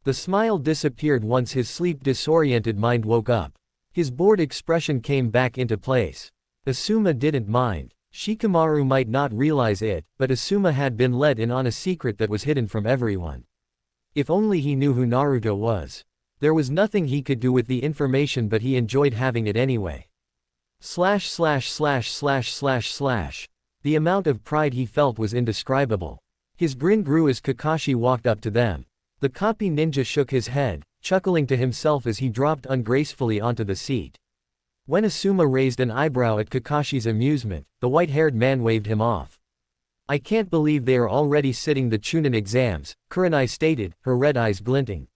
The smile disappeared once his sleep-disoriented mind woke up. His bored expression came back into place. Asuma didn't mind. Shikamaru might not realize it, but Asuma had been let in on a secret that was hidden from everyone. If only he knew who Naruto was. There was nothing he could do with the information, but he enjoyed having it anyway. The amount of pride he felt was indescribable. His grin grew as Kakashi walked up to them. The copy ninja shook his head, chuckling to himself as he dropped ungracefully onto the seat. When Asuma raised an eyebrow at Kakashi's amusement, the white-haired man waved him off. I can't believe they are already sitting the Chunin exams, Kurenai stated, her red eyes glinting.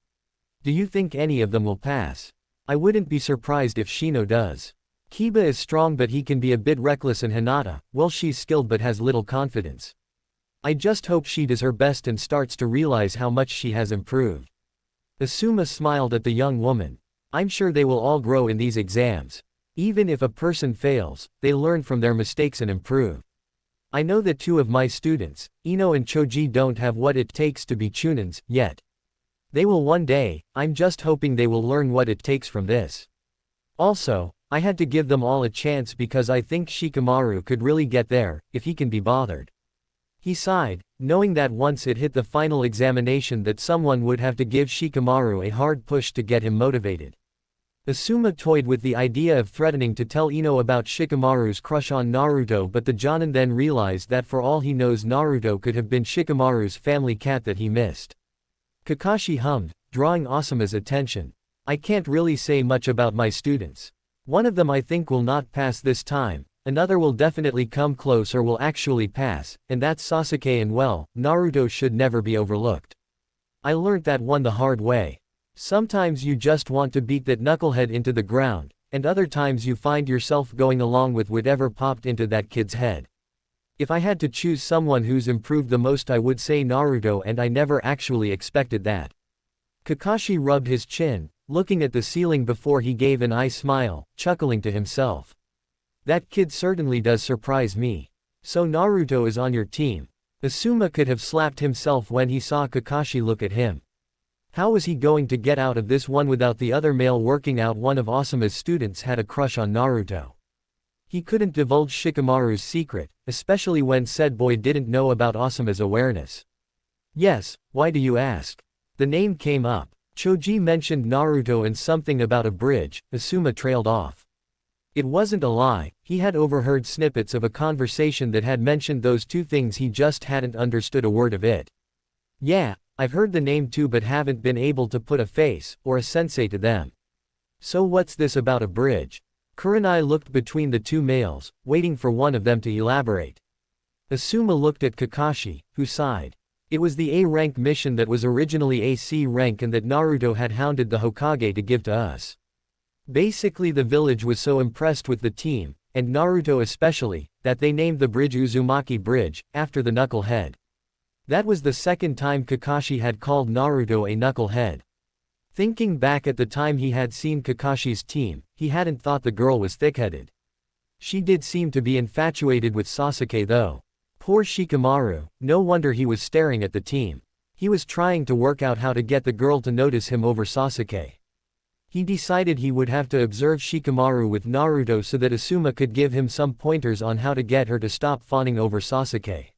Do you think any of them will pass? I wouldn't be surprised if Shino does. Kiba is strong, but he can be a bit reckless, and Hinata, well, she's skilled but has little confidence. I just hope she does her best and starts to realize how much she has improved. Asuma smiled at the young woman. I'm sure they will all grow in these exams. Even if a person fails, they learn from their mistakes and improve. I know that two of my students, Ino and Choji, don't have what it takes to be Chunins, yet. They will one day. I'm just hoping they will learn what it takes from this. Also, I had to give them all a chance because I think Shikamaru could really get there, if he can be bothered. He sighed, knowing that once it hit the final examination that someone would have to give Shikamaru a hard push to get him motivated. Asuma toyed with the idea of threatening to tell Ino about Shikamaru's crush on Naruto, but the Jonin then realized that for all he knows, Naruto could have been Shikamaru's family cat that he missed. Kakashi hummed, drawing Asuma's attention. I can't really say much about my students. One of them I think will not pass this time, another will definitely come close or will actually pass, and that's Sasuke, and well, Naruto should never be overlooked. I learned that one the hard way. Sometimes you just want to beat that knucklehead into the ground, and other times you find yourself going along with whatever popped into that kid's head. If I had to choose someone who's improved the most, I would say Naruto, and I never actually expected that. Kakashi rubbed his chin, looking at the ceiling before he gave an eye smile, chuckling to himself. That kid certainly does surprise me. So Naruto is on your team. Asuma could have slapped himself when he saw Kakashi look at him. How was he going to get out of this one without the other male working out? One of Asuma's students had a crush on Naruto. He couldn't divulge Shikamaru's secret, especially when said boy didn't know about Asuma's awareness. Yes, why do you ask? The name came up. Choji mentioned Naruto and something about a bridge. Asuma trailed off. It wasn't a lie, he had overheard snippets of a conversation that had mentioned those two things, he just hadn't understood a word of it. Yeah, I've heard the name too, but haven't been able to put a face, or a sensei to them. So what's this about a bridge? Kurenai looked between the two males, waiting for one of them to elaborate. Asuma looked at Kakashi, who sighed. It was the A-rank mission that was originally a C rank and that Naruto had hounded the Hokage to give to us. Basically the village was so impressed with the team, and Naruto especially, that they named the bridge Uzumaki Bridge, after the knucklehead. That was the second time Kakashi had called Naruto a knucklehead. Thinking back at the time he had seen Kakashi's team, he hadn't thought the girl was thick-headed. She did seem to be infatuated with Sasuke though. Poor Shikamaru, no wonder he was staring at the team. He was trying to work out how to get the girl to notice him over Sasuke. He decided he would have to observe Shikamaru with Naruto so that Asuma could give him some pointers on how to get her to stop fawning over Sasuke.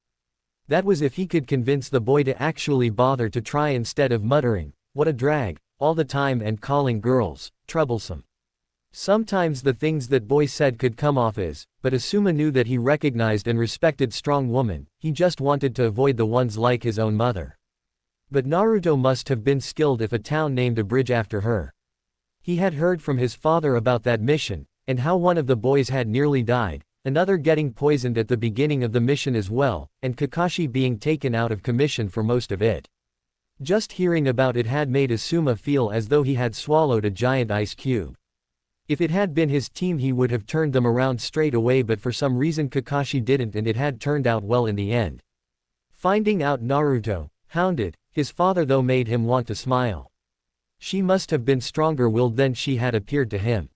That was if he could convince the boy to actually bother to try instead of muttering, "What a drag," all the time and calling girls troublesome. Sometimes the things that boys said could come off as, but Asuma knew that he recognized and respected strong women, he just wanted to avoid the ones like his own mother. But Naruto must have been skilled if a town named a bridge after her. He had heard from his father about that mission, and how one of the boys had nearly died, another getting poisoned at the beginning of the mission as well, and Kakashi being taken out of commission for most of it. Just hearing about it had made Asuma feel as though he had swallowed a giant ice cube. If it had been his team he would have turned them around straight away, but for some reason Kakashi didn't, and it had turned out well in the end. Finding out Naruto, hounded, his father though made him want to smile. She must have been stronger-willed than she had appeared to him.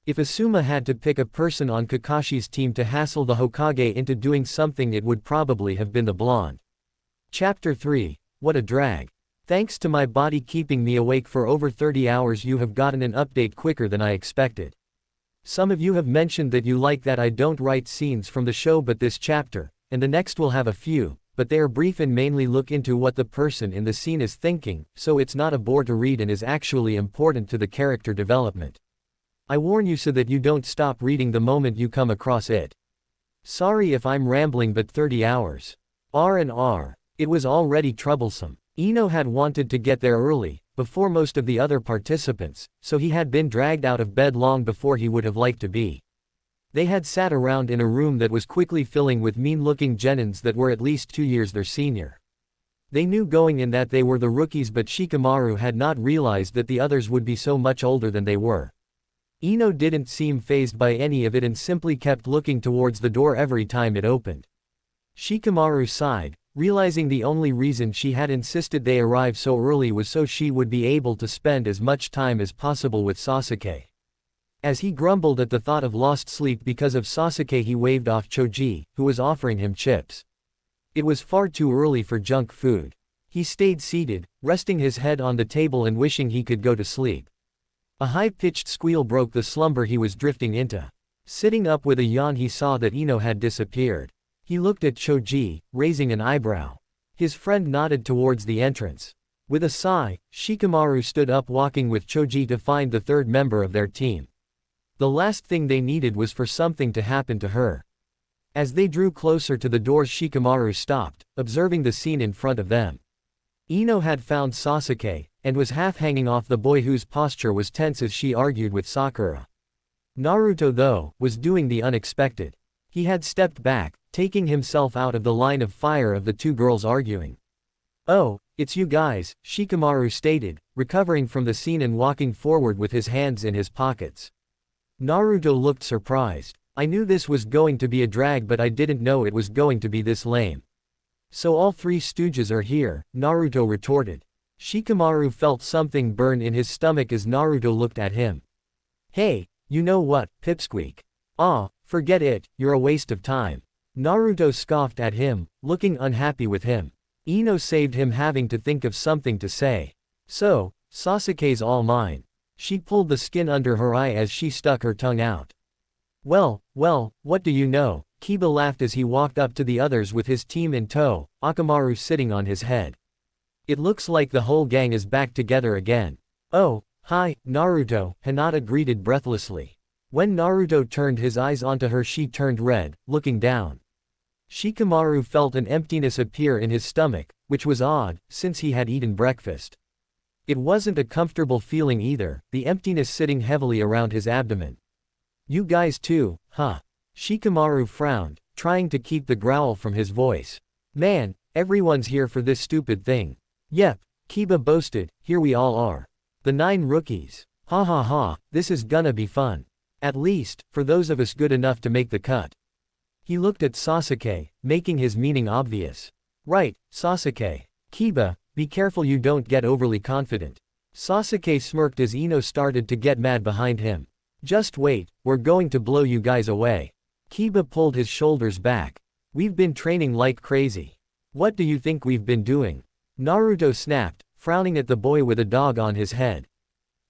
If Asuma had to pick a person on Kakashi's team to hassle the Hokage into doing something, it would probably have been the blonde. Chapter 3, What a Drag. Thanks to my body keeping me awake for over 30 hours, you have gotten an update quicker than I expected. Some of you have mentioned that you like that I don't write scenes from the show, but this chapter, and the next will have a few, but they are brief and mainly look into what the person in the scene is thinking, so it's not a bore to read and is actually important to the character development. I warn you so that you don't stop reading the moment you come across it. Sorry if I'm rambling, but 30 hours. R&R. It was already troublesome. Ino had wanted to get there early, before most of the other participants, so he had been dragged out of bed long before he would have liked to be. They had sat around in a room that was quickly filling with mean-looking genins that were at least 2 years their senior. They knew going in that they were the rookies, but Shikamaru had not realized that the others would be so much older than they were. Ino didn't seem fazed by any of it and simply kept looking towards the door every time it opened. Shikamaru sighed, realizing the only reason she had insisted they arrive so early was so she would be able to spend as much time as possible with Sasuke. As he grumbled at the thought of lost sleep because of Sasuke, he waved off Choji, who was offering him chips. It was far too early for junk food. He stayed seated, resting his head on the table and wishing he could go to sleep. A high-pitched squeal broke the slumber he was drifting into. Sitting up with a yawn, he saw that Ino had disappeared. He looked at Choji, raising an eyebrow. His friend nodded towards the entrance. With a sigh, Shikamaru stood up, walking with Choji to find the third member of their team. The last thing they needed was for something to happen to her. As they drew closer to the doors, Shikamaru stopped, observing the scene in front of them. Ino had found Sasuke, and was half hanging off the boy whose posture was tense as she argued with Sakura. Naruto, though, was doing the unexpected. He had stepped back, taking himself out of the line of fire of the two girls arguing. "Oh, it's you guys," Shikamaru stated, recovering from the scene and walking forward with his hands in his pockets. Naruto looked surprised. "I knew this was going to be a drag, but I didn't know it was going to be this lame." "So all three stooges are here," Naruto retorted. Shikamaru felt something burn in his stomach as Naruto looked at him. "Hey, you know what, Pipsqueak? Ah, forget it, you're a waste of time." Naruto scoffed at him, looking unhappy with him. Ino saved him having to think of something to say. "So, Sasuke's all mine." She pulled the skin under her eye as she stuck her tongue out. Well, what do you know?" Kiba laughed as he walked up to the others with his team in tow, Akamaru sitting on his head. "It looks like the whole gang is back together again." "Oh, hi, Naruto," Hinata greeted breathlessly. When Naruto turned his eyes onto her, she turned red, looking down. Shikamaru felt an emptiness appear in his stomach, which was odd, since he had eaten breakfast. It wasn't a comfortable feeling either, the emptiness sitting heavily around his abdomen. "You guys too, huh?" Shikamaru frowned, trying to keep the growl from his voice. "Man, everyone's here for this stupid thing." "Yep," Kiba boasted, "here we all are. The 9 rookies. Ha ha ha, this is gonna be fun. At least, for those of us good enough to make the cut." He looked at Sasuke, making his meaning obvious. "Right, Sasuke. Kiba, be careful you don't get overly confident." Sasuke smirked as Ino started to get mad behind him. "Just wait, we're going to blow you guys away." Kiba pulled his shoulders back. "We've been training like crazy. What do you think we've been doing?" Naruto snapped, frowning at the boy with a dog on his head.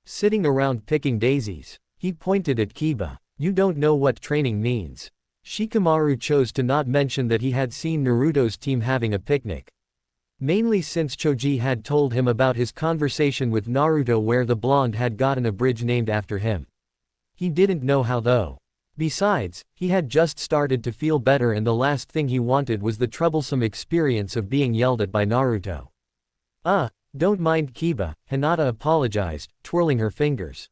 "Sitting around picking daisies." He pointed at Kiba. "You don't know what training means." Shikamaru chose to not mention that he had seen Naruto's team having a picnic. Mainly since Choji had told him about his conversation with Naruto where the blonde had gotten a bridge named after him. He didn't know how though. Besides, he had just started to feel better and the last thing he wanted was the troublesome experience of being yelled at by Naruto. Don't mind Kiba, Hinata apologized, twirling her fingers.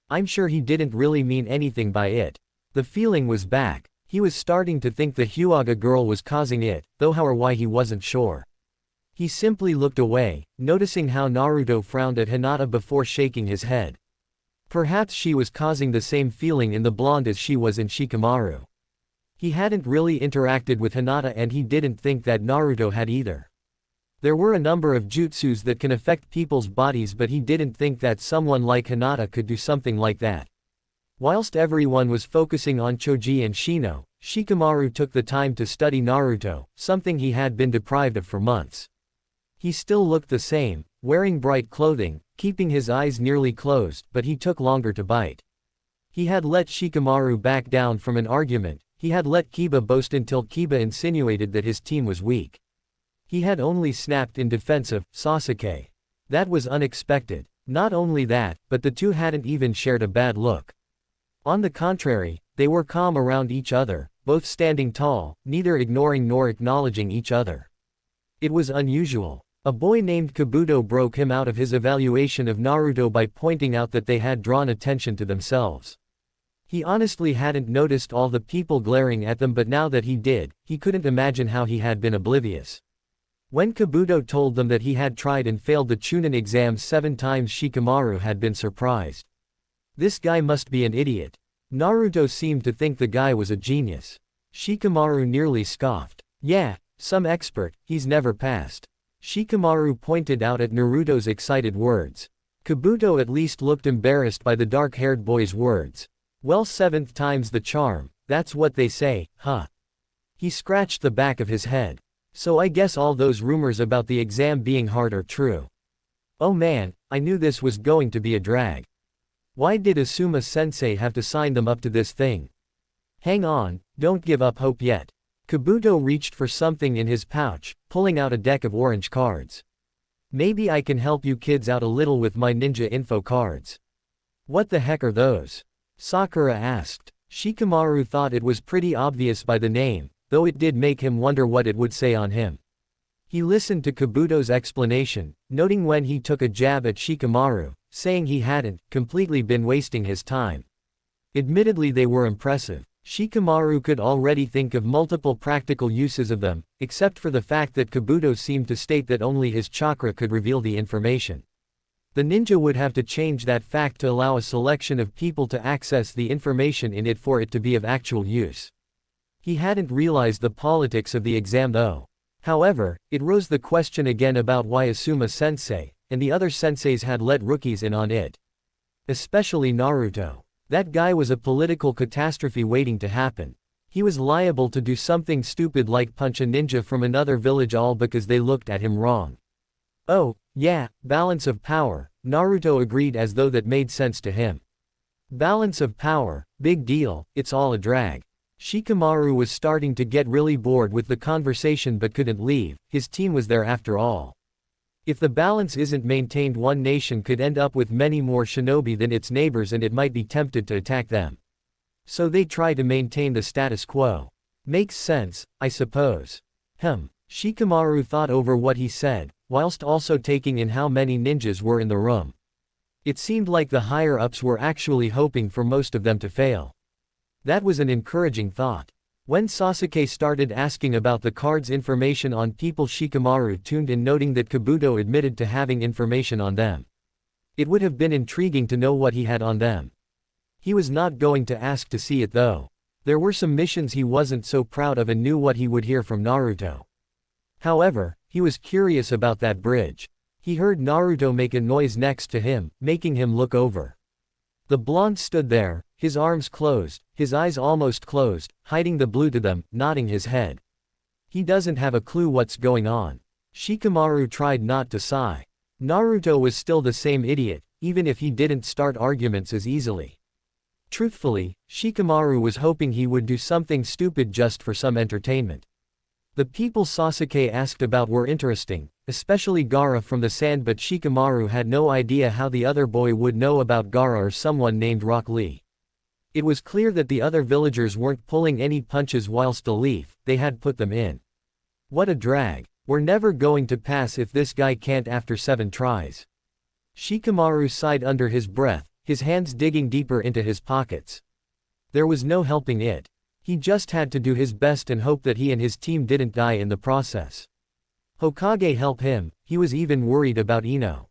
I'm sure he didn't really mean anything by it. The feeling was back. He was starting to think the Hyuga girl was causing it, though how or why he wasn't sure. He simply looked away, noticing how Naruto frowned at Hinata before shaking his head. Perhaps she was causing the same feeling in the blonde as she was in Shikamaru. He hadn't really interacted with Hinata and he didn't think that Naruto had either. There were a number of jutsus that can affect people's bodies but he didn't think that someone like Hinata could do something like that. Whilst everyone was focusing on Choji and Shino, Shikamaru took the time to study Naruto, something he had been deprived of for months. He still looked the same, wearing bright clothing, keeping his eyes nearly closed, but he took longer to bite. He had let Shikamaru back down from an argument, he had let Kiba boast until Kiba insinuated that his team was weak. He had only snapped in defense of Sasuke. That was unexpected. Not only that, but the two hadn't even shared a bad look. On the contrary, they were calm around each other, both standing tall, neither ignoring nor acknowledging each other. It was unusual. A boy named Kabuto broke him out of his evaluation of Naruto by pointing out that they had drawn attention to themselves. He honestly hadn't noticed all the people glaring at them but now that he did, he couldn't imagine how he had been oblivious. When Kabuto told them that he had tried and failed the Chunin exam 7 times Shikamaru had been surprised. This guy must be an idiot. Naruto seemed to think the guy was a genius. Shikamaru nearly scoffed. Yeah, some expert, he's never passed. Shikamaru pointed out at Naruto's excited words. Kabuto at least looked embarrassed by the dark-haired boy's words. Well, 7th time's the charm, that's what they say, huh? He scratched the back of his head. So I guess all those rumors about the exam being hard are true. Oh man, I knew this was going to be a drag. Why did Asuma-sensei have to sign them up to this thing? Hang on, don't give up hope yet. Kabuto reached for something in his pouch, pulling out a deck of orange cards. Maybe I can help you kids out a little with my ninja info cards. What the heck are those? Sakura asked. Shikamaru thought it was pretty obvious by the name, though it did make him wonder what it would say on him. He listened to Kabuto's explanation, noting when he took a jab at Shikamaru, saying he hadn't completely been wasting his time. Admittedly they were impressive. Shikamaru could already think of multiple practical uses of them, except for the fact that Kabuto seemed to state that only his chakra could reveal the information. The ninja would have to change that fact to allow a selection of people to access the information in it for it to be of actual use. He hadn't realized the politics of the exam though. However, it rose the question again about why Asuma-sensei, and the other senseis had let rookies in on it. Especially Naruto. That guy was a political catastrophe waiting to happen. He was liable to do something stupid like punch a ninja from another village all because they looked at him wrong. Oh, yeah, balance of power, Naruto agreed as though that made sense to him. Balance of power, big deal, it's all a drag. Shikamaru was starting to get really bored with the conversation but couldn't leave, his team was there after all. If the balance isn't maintained, one nation could end up with many more shinobi than its neighbors and it might be tempted to attack them. So they try to maintain the status quo. Makes sense, I suppose. Shikamaru thought over what he said, whilst also taking in how many ninjas were in the room. It seemed like the higher-ups were actually hoping for most of them to fail. That was an encouraging thought. When Sasuke started asking about the card's information on people, Shikamaru tuned in, noting that Kabuto admitted to having information on them. It would have been intriguing to know what he had on them. He was not going to ask to see it though. There were some missions he wasn't so proud of and knew what he would hear from Naruto. However, he was curious about that bridge. He heard Naruto make a noise next to him, making him look over. The blonde stood there, his arms closed, his eyes almost closed, hiding the blue to them, nodding his head. He doesn't have a clue what's going on. Shikamaru tried not to sigh. Naruto was still the same idiot, even if he didn't start arguments as easily. Truthfully, Shikamaru was hoping he would do something stupid just for some entertainment. The people Sasuke asked about were interesting, especially Gaara from the sand, but Shikamaru had no idea how the other boy would know about Gaara or someone named Rock Lee. It was clear that the other villagers weren't pulling any punches whilst Leaf, they had put them in. What a drag. We're never going to pass if this guy can't after 7 tries. Shikamaru sighed under his breath, his hands digging deeper into his pockets. There was no helping it. He just had to do his best and hope that he and his team didn't die in the process. Hokage help him, he was even worried about Ino.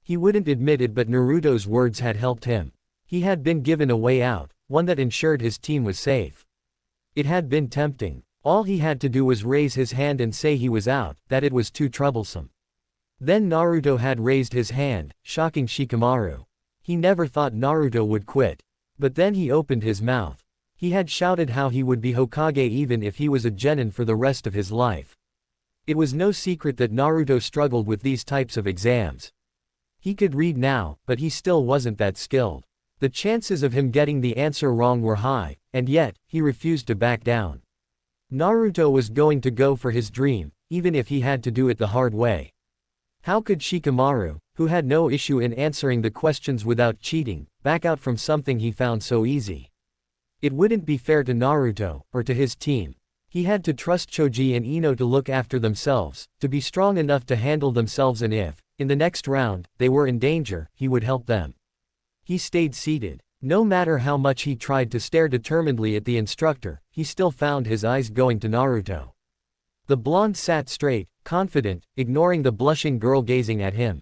He wouldn't admit it, but Naruto's words had helped him. He had been given a way out, one that ensured his team was safe. It had been tempting. All he had to do was raise his hand and say he was out, that it was too troublesome. Then Naruto had raised his hand, shocking Shikamaru. He never thought Naruto would quit. But then he opened his mouth. He had shouted how he would be Hokage even if he was a genin for the rest of his life. It was no secret that Naruto struggled with these types of exams. He could read now, but he still wasn't that skilled. The chances of him getting the answer wrong were high, and yet, he refused to back down. Naruto was going to go for his dream, even if he had to do it the hard way. How could Shikamaru, who had no issue in answering the questions without cheating, back out from something he found so easy? It wouldn't be fair to Naruto, or to his team. He had to trust Choji and Ino to look after themselves, to be strong enough to handle themselves, and if, in the next round, they were in danger, he would help them. He stayed seated. No matter how much he tried to stare determinedly at the instructor, he still found his eyes going to Naruto. The blonde sat straight, confident, ignoring the blushing girl gazing at him.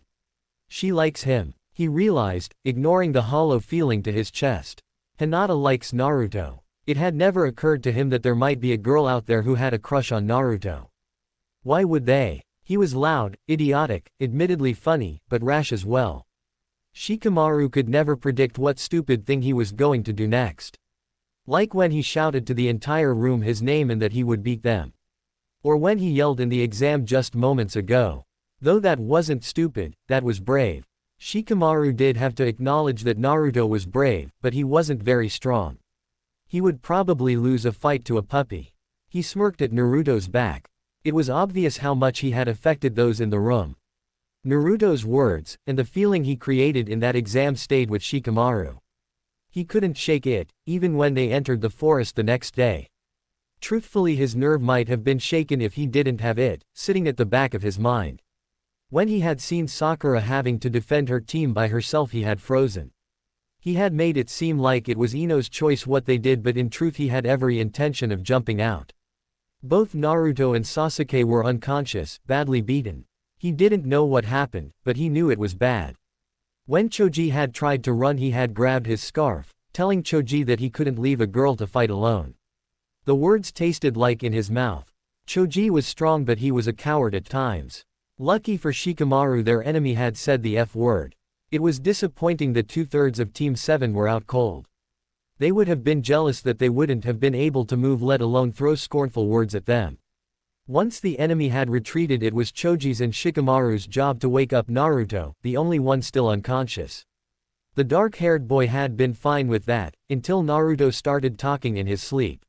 She likes him, he realized, ignoring the hollow feeling to his chest. Hinata likes Naruto. It had never occurred to him that there might be a girl out there who had a crush on Naruto. Why would they? He was loud, idiotic, admittedly funny, but rash as well. Shikamaru could never predict what stupid thing he was going to do next. Like when he shouted to the entire room his name and that he would beat them. Or when he yelled in the exam just moments ago. Though that wasn't stupid, that was brave. Shikamaru did have to acknowledge that Naruto was brave, but he wasn't very strong. He would probably lose a fight to a puppy. He smirked at Naruto's back. It was obvious how much he had affected those in the room. Naruto's words, and the feeling he created in that exam stayed with Shikamaru. He couldn't shake it, even when they entered the forest the next day. Truthfully, his nerve might have been shaken if he didn't have it, sitting at the back of his mind. When he had seen Sakura having to defend her team by herself, he had frozen. He had made it seem like it was Ino's choice what they did, but in truth he had every intention of jumping out. Both Naruto and Sasuke were unconscious, badly beaten. He didn't know what happened, but he knew it was bad. When Choji had tried to run, he had grabbed his scarf, telling Choji that he couldn't leave a girl to fight alone. The words tasted like in his mouth. Choji was strong, but he was a coward at times. Lucky for Shikamaru, their enemy had said the F word. It was disappointing that 2/3 of Team 7 were out cold. They would have been jealous that they wouldn't have been able to move, let alone throw scornful words at them. Once the enemy had retreated, it was Choji's and Shikamaru's job to wake up Naruto, the only one still unconscious. The dark-haired boy had been fine with that, until Naruto started talking in his sleep.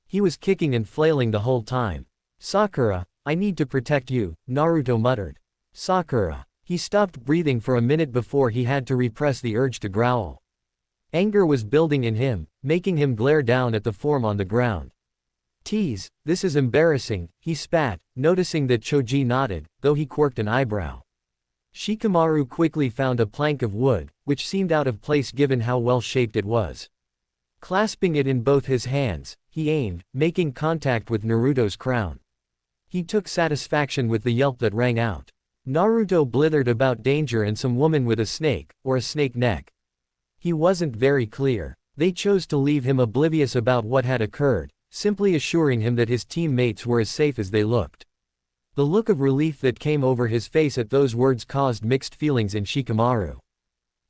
He was kicking and flailing the whole time. "Sakura, I need to protect you," Naruto muttered. "Sakura." He stopped breathing for a minute before he had to repress the urge to growl. Anger was building in him, making him glare down at the form on the ground. "Tease, this is embarrassing," he spat, noticing that Choji nodded, though he quirked an eyebrow. Shikamaru quickly found a plank of wood, which seemed out of place given how well-shaped it was. Clasping it in both his hands, he aimed, making contact with Naruto's crown. He took satisfaction with the yelp that rang out. Naruto blithered about danger and some woman with a snake, or a snake neck. He wasn't very clear. They chose to leave him oblivious about what had occurred, simply assuring him that his teammates were as safe as they looked. The look of relief that came over his face at those words caused mixed feelings in Shikamaru.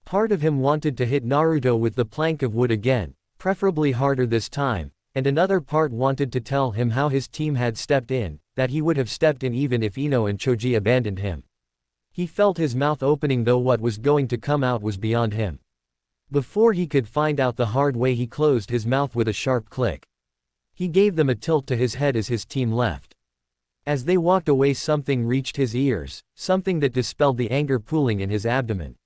Part of him wanted to hit Naruto with the plank of wood again, preferably harder this time, and another part wanted to tell him how his team had stepped in, that he would have stepped in even if Ino and Choji abandoned him. He felt his mouth opening, though what was going to come out was beyond him. Before he could find out the hard way, he closed his mouth with a sharp click. He gave them a tilt to his head as his team left. As they walked away, something reached his ears, something that dispelled the anger pooling in his abdomen.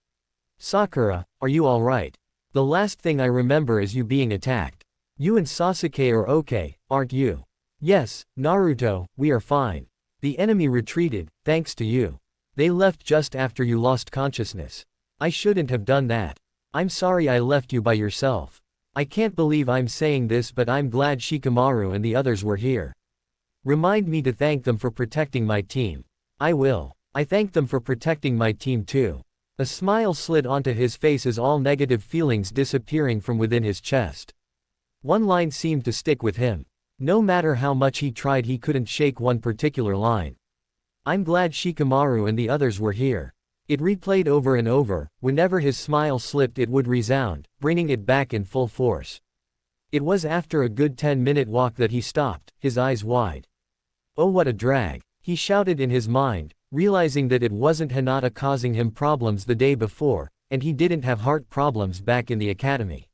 Sakura, are you alright? The last thing I remember is you being attacked. You and Sasuke are okay, aren't you? Yes, Naruto, we are fine. The enemy retreated, thanks to you. They left just after you lost consciousness. I shouldn't have done that. I'm sorry I left you by yourself. I can't believe I'm saying this, but I'm glad Shikamaru and the others were here. Remind me to thank them for protecting my team. I will. I thank them for protecting my team too. A smile slid onto his face as all negative feelings disappearing from within his chest. One line seemed to stick with him. No matter how much he tried, he couldn't shake one particular line. I'm glad Shikamaru and the others were here. It replayed over and over. Whenever his smile slipped, it would resound, bringing it back in full force. It was after a good 10-minute walk that he stopped, his eyes wide. Oh, what a drag, he shouted in his mind, realizing that it wasn't Hinata causing him problems the day before, and he didn't have heart problems back in the academy.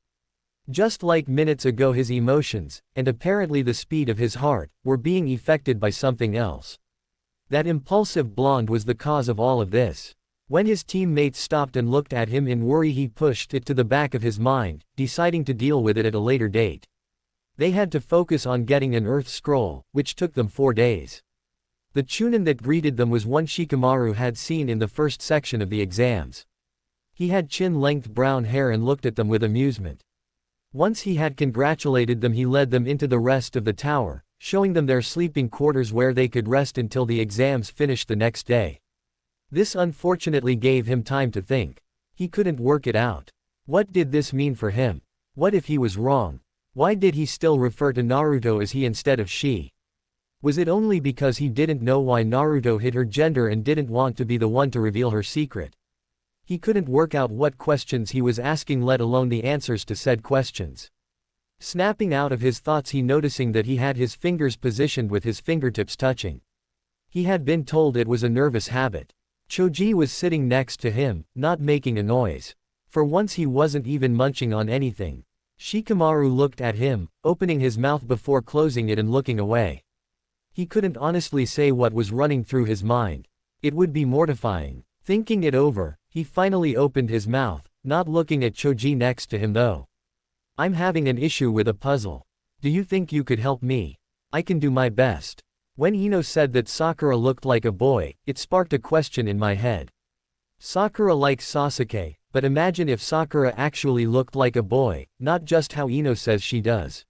Just like minutes ago, his emotions, and apparently the speed of his heart, were being affected by something else. That impulsive blonde was the cause of all of this. When his teammates stopped and looked at him in worry, he pushed it to the back of his mind, deciding to deal with it at a later date. They had to focus on getting an Earth Scroll, which took them 4 days. The Chunin that greeted them was one Shikamaru had seen in the first section of the exams. He had chin-length brown hair and looked at them with amusement. Once he had congratulated them, he led them into the rest of the tower, showing them their sleeping quarters where they could rest until the exams finished the next day. This unfortunately gave him time to think. He couldn't work it out. What did this mean for him? What if he was wrong? Why did he still refer to Naruto as he instead of she? Was it only because he didn't know why Naruto hid her gender and didn't want to be the one to reveal her secret? He couldn't work out what questions he was asking, let alone the answers to said questions. Snapping out of his thoughts, he noticing that he had his fingers positioned with his fingertips touching. He had been told it was a nervous habit. Choji was sitting next to him, not making a noise. For once he wasn't even munching on anything. Shikamaru looked at him, opening his mouth before closing it and looking away. He couldn't honestly say what was running through his mind. It would be mortifying. Thinking it over, he finally opened his mouth, not looking at Choji next to him though. I'm having an issue with a puzzle. Do you think you could help me? I can do my best. When Ino said that Sakura looked like a boy, it sparked a question in my head. Sakura likes Sasuke, but imagine if Sakura actually looked like a boy, not just how Ino says she does.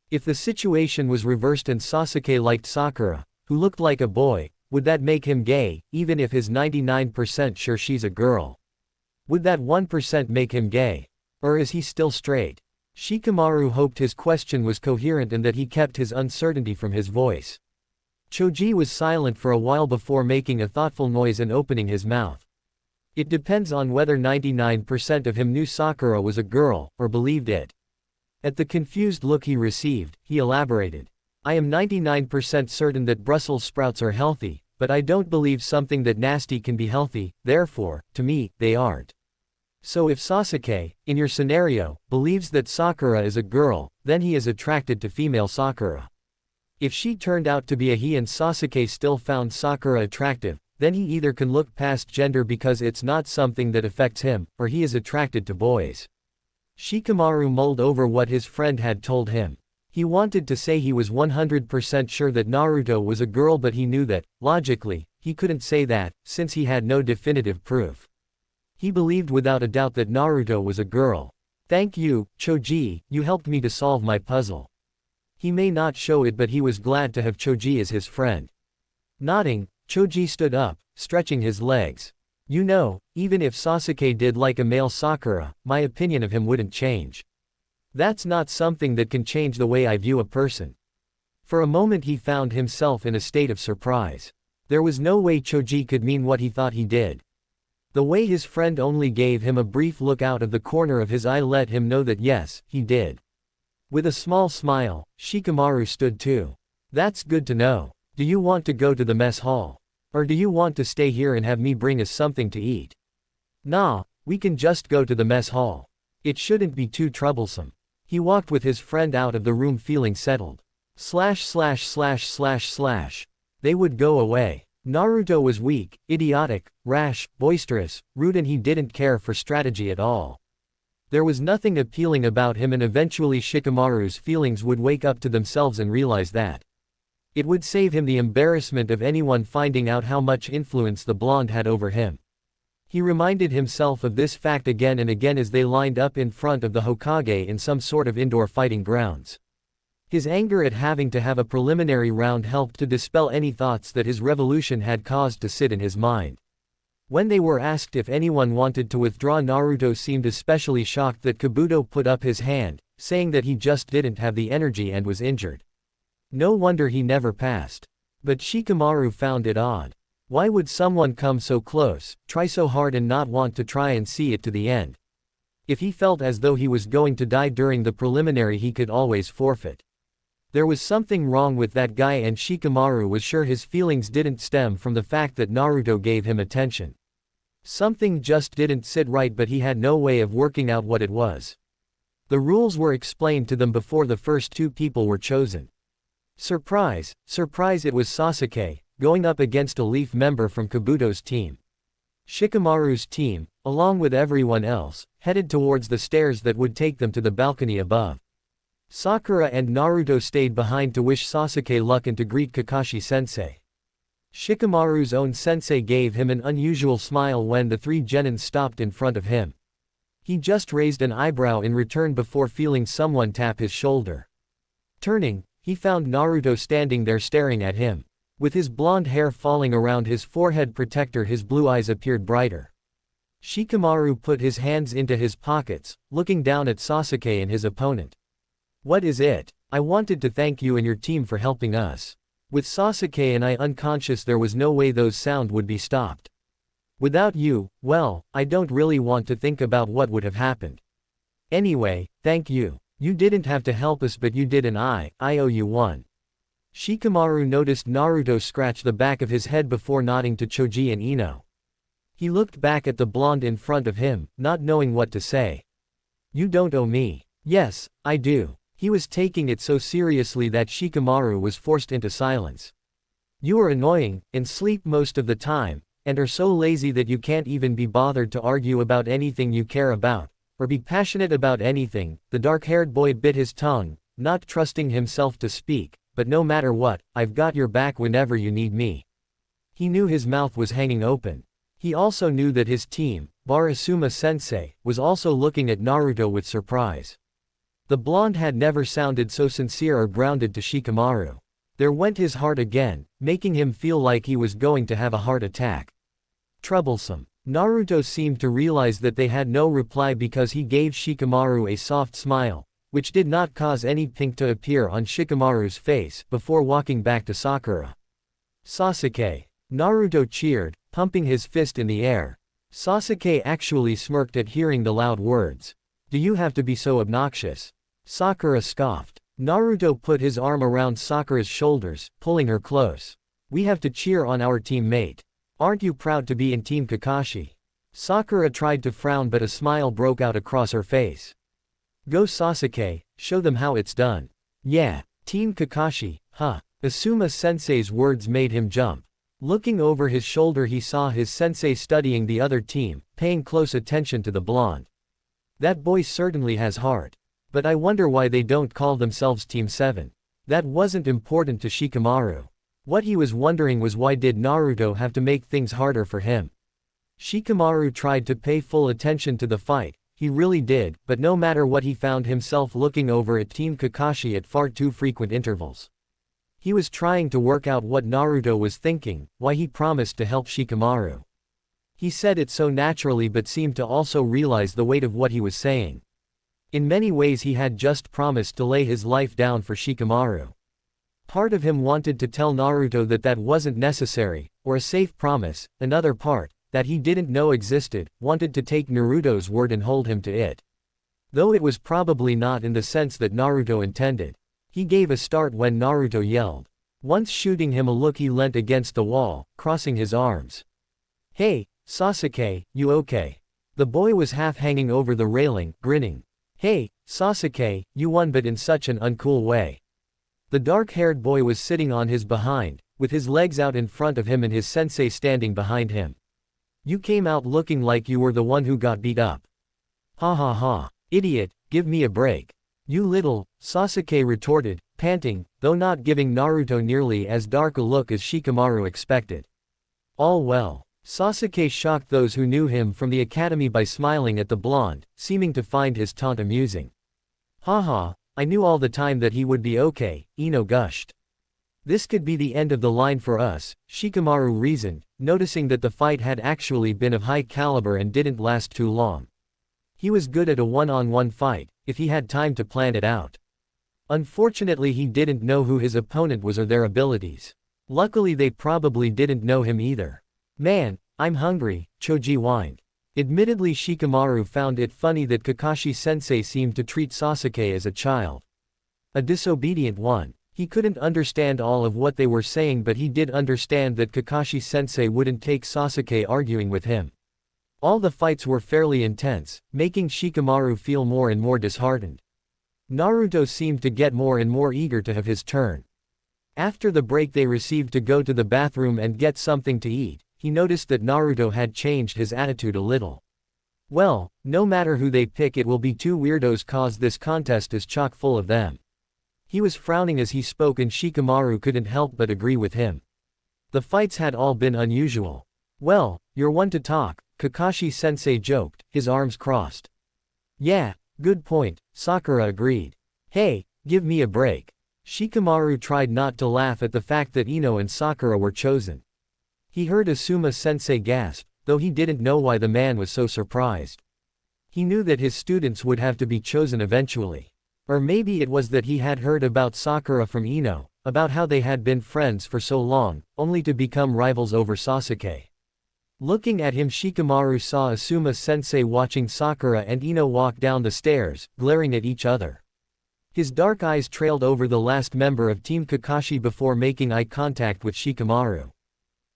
If the situation was reversed and Sasuke liked Sakura, who looked like a boy, would that make him gay, even if he's 99% sure she's a girl? Would that 1% make him gay? Or is he still straight? Shikamaru hoped his question was coherent and that he kept his uncertainty from his voice. Choji was silent for a while before making a thoughtful noise and opening his mouth. It depends on whether 99% of him knew Sakura was a girl, or believed it. At the confused look he received, he elaborated. I am 99% certain that Brussels sprouts are healthy, but I don't believe something that nasty can be healthy, therefore, to me, they aren't. So if Sasuke, in your scenario, believes that Sakura is a girl, then he is attracted to female Sakura. If she turned out to be a he and Sasuke still found Sakura attractive, then he either can look past gender because it's not something that affects him, or he is attracted to boys. Shikamaru mulled over what his friend had told him. He wanted to say he was 100% sure that Naruto was a girl, but he knew that, logically, he couldn't say that, since he had no definitive proof. He believed without a doubt that Naruto was a girl. Thank you, Choji, you helped me to solve my puzzle. He may not show it, but he was glad to have Choji as his friend. Nodding, Choji stood up, stretching his legs. You know, even if Sasuke did like a male Sakura, my opinion of him wouldn't change. That's not something that can change the way I view a person. For a moment he found himself in a state of surprise. There was no way Choji could mean what he thought he did. The way his friend only gave him a brief look out of the corner of his eye let him know that yes, he did. With a small smile, Shikamaru stood too. That's good to know. Do you want to go to the mess hall? Or do you want to stay here and have me bring us something to eat? Nah, we can just go to the mess hall. It shouldn't be too troublesome. He walked with his friend out of the room feeling settled. // They would go away. Naruto was weak, idiotic, rash, boisterous, rude, and he didn't care for strategy at all. There was nothing appealing about him, and eventually Shikamaru's feelings would wake up to themselves and realize that. It would save him the embarrassment of anyone finding out how much influence the blonde had over him. He reminded himself of this fact again and again as they lined up in front of the Hokage in some sort of indoor fighting grounds. His anger at having to have a preliminary round helped to dispel any thoughts that his revolution had caused to sit in his mind. When they were asked if anyone wanted to withdraw, Naruto seemed especially shocked that Kabuto put up his hand, saying that he just didn't have the energy and was injured. No wonder he never passed. But Shikamaru found it odd. Why would someone come so close, try so hard, and not want to try and see it to the end? If he felt as though he was going to die during the preliminary, he could always forfeit. There was something wrong with that guy, and Shikamaru was sure his feelings didn't stem from the fact that Naruto gave him attention. Something just didn't sit right, but he had no way of working out what it was. The rules were explained to them before the first two people were chosen. Surprise, surprise, it was Sasuke, going up against a Leaf member from Kabuto's team. Shikamaru's team, along with everyone else, headed towards the stairs that would take them to the balcony above. Sakura and Naruto stayed behind to wish Sasuke luck and to greet Kakashi-sensei. Shikamaru's own sensei gave him an unusual smile when the three genins stopped in front of him. He just raised an eyebrow in return before feeling someone tap his shoulder. Turning, he found Naruto standing there staring at him. With his blonde hair falling around his forehead protector, his blue eyes appeared brighter. Shikamaru put his hands into his pockets, looking down at Sasuke and his opponent. "What is it? I wanted to thank you and your team for helping us. With Sasuke and I unconscious, there was no way those sound would be stopped. Without you, well, I don't really want to think about what would have happened. Anyway, thank you. You didn't have to help us, but you did, and I owe you one." Shikamaru noticed Naruto scratch the back of his head before nodding to Choji and Ino. He looked back at the blonde in front of him, not knowing what to say. "You don't owe me." "Yes, I do." He was taking it so seriously that Shikamaru was forced into silence. "You are annoying, and sleep most of the time, and are so lazy that you can't even be bothered to argue about anything you care about, or be passionate about anything." The dark-haired boy bit his tongue, not trusting himself to speak, "But no matter what, I've got your back whenever you need me." He knew his mouth was hanging open. He also knew that his team, bar Asuma-sensei, was also looking at Naruto with surprise. The blonde had never sounded so sincere or grounded to Shikamaru. There went his heart again, making him feel like he was going to have a heart attack. Troublesome. Naruto seemed to realize that they had no reply because he gave Shikamaru a soft smile, which did not cause any pink to appear on Shikamaru's face, before walking back to Sakura. "Sasuke." Naruto cheered, pumping his fist in the air. Sasuke actually smirked at hearing the loud words. "Do you have to be so obnoxious?" Sakura scoffed. Naruto put his arm around Sakura's shoulders, pulling her close. "We have to cheer on our teammate. Aren't you proud to be in Team Kakashi?" Sakura tried to frown, but a smile broke out across her face. "Go Sasuke, show them how it's done." "Yeah, Team Kakashi, huh?" Asuma-sensei's words made him jump. Looking over his shoulder, he saw his sensei studying the other team, paying close attention to the blonde. "That boy certainly has heart. But I wonder why they don't call themselves Team 7. That wasn't important to Shikamaru. What he was wondering was, why did Naruto have to make things harder for him? Shikamaru tried to pay full attention to the fight, he really did, but no matter what, he found himself looking over at Team Kakashi at far too frequent intervals. He was trying to work out what Naruto was thinking, why he promised to help Shikamaru. He said it so naturally, but seemed to also realize the weight of what he was saying. In many ways he had just promised to lay his life down for Shikamaru. Part of him wanted to tell Naruto that that wasn't necessary, or a safe promise. Another part, that he didn't know existed, wanted to take Naruto's word and hold him to it. Though it was probably not in the sense that Naruto intended. He gave a start when Naruto yelled. Once shooting him a look, he leant against the wall, crossing his arms. "Hey, Sasuke, you okay?" The boy was half hanging over the railing, grinning. "Hey, Sasuke, you won, but in such an uncool way." The dark-haired boy was sitting on his behind, with his legs out in front of him and his sensei standing behind him. You came out looking like you were the one who got beat up. Ha ha ha. Idiot, give me a break. You little, Sasuke retorted, panting, though not giving Naruto nearly as dark a look as Shikamaru expected. All well. Sasuke shocked those who knew him from the academy by smiling at the blonde, seeming to find his taunt amusing. Haha, I knew all the time that he would be okay, Ino gushed. This could be the end of the line for us, Shikamaru reasoned, noticing that the fight had actually been of high caliber and didn't last too long. He was good at a one-on-one fight, if he had time to plan it out. Unfortunately he didn't know who his opponent was or their abilities. Luckily they probably didn't know him either. Man, I'm hungry, Choji whined. Admittedly Shikamaru found it funny that Kakashi-sensei seemed to treat Sasuke as a child. A disobedient one. He couldn't understand all of what they were saying, but he did understand that Kakashi-sensei wouldn't take Sasuke arguing with him. All the fights were fairly intense, making Shikamaru feel more and more disheartened. Naruto seemed to get more and more eager to have his turn. After the break they received to go to the bathroom and get something to eat, he noticed that Naruto had changed his attitude a little. Well, no matter who they pick, it will be two weirdos, cause this contest is chock full of them. He was frowning as he spoke and Shikamaru couldn't help but agree with him. The fights had all been unusual. Well, you're one to talk, Kakashi-sensei joked, his arms crossed. Yeah, good point, Sakura agreed. Hey, give me a break. Shikamaru tried not to laugh at the fact that Ino and Sakura were chosen. He heard Asuma-sensei gasp, though he didn't know why the man was so surprised. He knew that his students would have to be chosen eventually. Or maybe it was that he had heard about Sakura from Ino, about how they had been friends for so long, only to become rivals over Sasuke. Looking at him, Shikamaru saw Asuma-sensei watching Sakura and Ino walk down the stairs, glaring at each other. His dark eyes trailed over the last member of Team Kakashi before making eye contact with Shikamaru.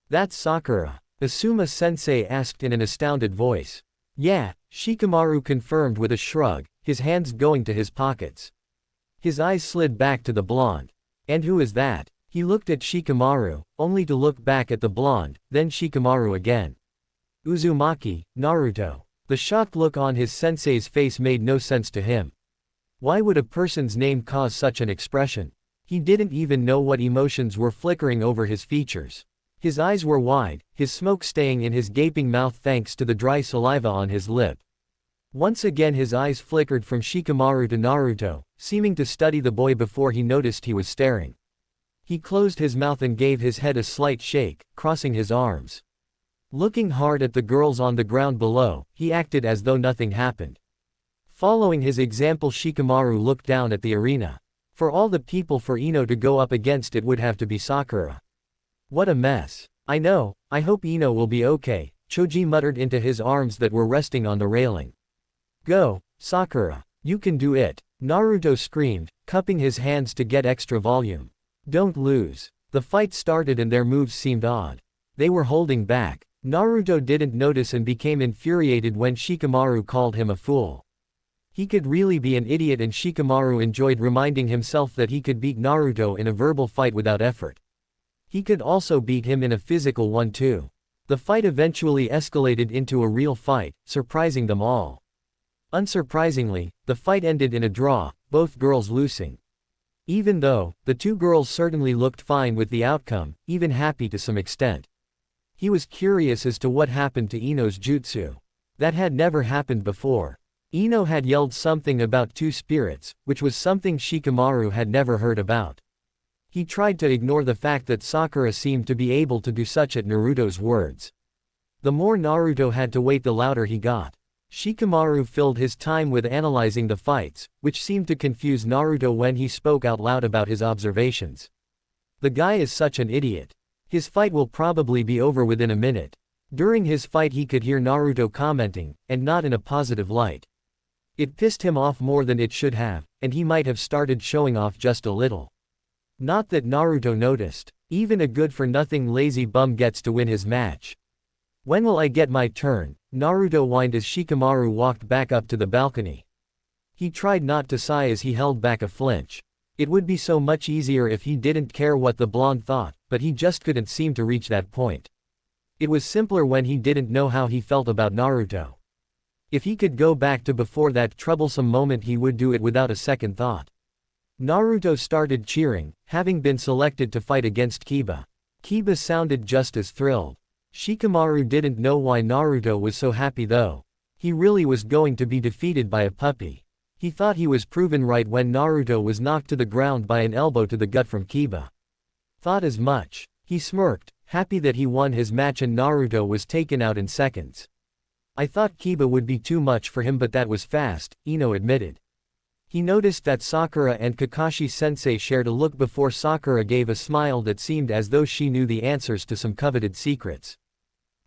That's Sakura? Asuma-sensei asked in an astounded voice. Yeah, Shikamaru confirmed with a shrug, his hands going to his pockets. His eyes slid back to the blonde. And who is that? He looked at Shikamaru, only to look back at the blonde, then Shikamaru again. Uzumaki, Naruto. The shocked look on his sensei's face made no sense to him. Why would a person's name cause such an expression? He didn't even know what emotions were flickering over his features. His eyes were wide, his smoke staying in his gaping mouth thanks to the dry saliva on his lip. Once again his eyes flickered from Shikamaru to Naruto, seeming to study the boy before he noticed he was staring. He closed his mouth and gave his head a slight shake, crossing his arms. Looking hard at the girls on the ground below, he acted as though nothing happened. Following his example, Shikamaru looked down at the arena. For all the people for Ino to go up against, it would have to be Sakura. What a mess. I know, I hope Ino will be okay, Choji muttered into his arms that were resting on the railing. Go, Sakura. You can do it, Naruto screamed, cupping his hands to get extra volume. Don't lose. The fight started and their moves seemed odd. They were holding back. Naruto didn't notice and became infuriated when Shikamaru called him a fool. He could really be an idiot, and Shikamaru enjoyed reminding himself that he could beat Naruto in a verbal fight without effort. He could also beat him in a physical one too. The fight eventually escalated into a real fight, surprising them all. Unsurprisingly, the fight ended in a draw, both girls losing. Even though, the two girls certainly looked fine with the outcome, even happy to some extent. He was curious as to what happened to Ino's jutsu. That had never happened before. Ino had yelled something about two spirits, which was something Shikamaru had never heard about. He tried to ignore the fact that Sakura seemed to be able to do such at Naruto's words. The more Naruto had to wait, the louder he got. Shikamaru filled his time with analyzing the fights, which seemed to confuse Naruto when he spoke out loud about his observations. The guy is such an idiot. His fight will probably be over within a minute. During his fight he could hear Naruto commenting, and not in a positive light. It pissed him off more than it should have, and he might have started showing off just a little. Not that Naruto noticed. Even a good-for-nothing lazy bum gets to win his match. When will I get my turn? Naruto whined as Shikamaru walked back up to the balcony. He tried not to sigh as he held back a flinch. It would be so much easier if he didn't care what the blonde thought, but he just couldn't seem to reach that point. It was simpler when he didn't know how he felt about Naruto. If he could go back to before that troublesome moment, he would do it without a second thought. Naruto started cheering, having been selected to fight against Kiba. Kiba sounded just as thrilled. Shikamaru didn't know why Naruto was so happy though. He really was going to be defeated by a puppy. He thought he was proven right when Naruto was knocked to the ground by an elbow to the gut from Kiba. Thought as much. He smirked, happy that he won his match and Naruto was taken out in seconds. I thought Kiba would be too much for him, but that was fast, Ino admitted. He noticed that Sakura and Kakashi-sensei shared a look before Sakura gave a smile that seemed as though she knew the answers to some coveted secrets.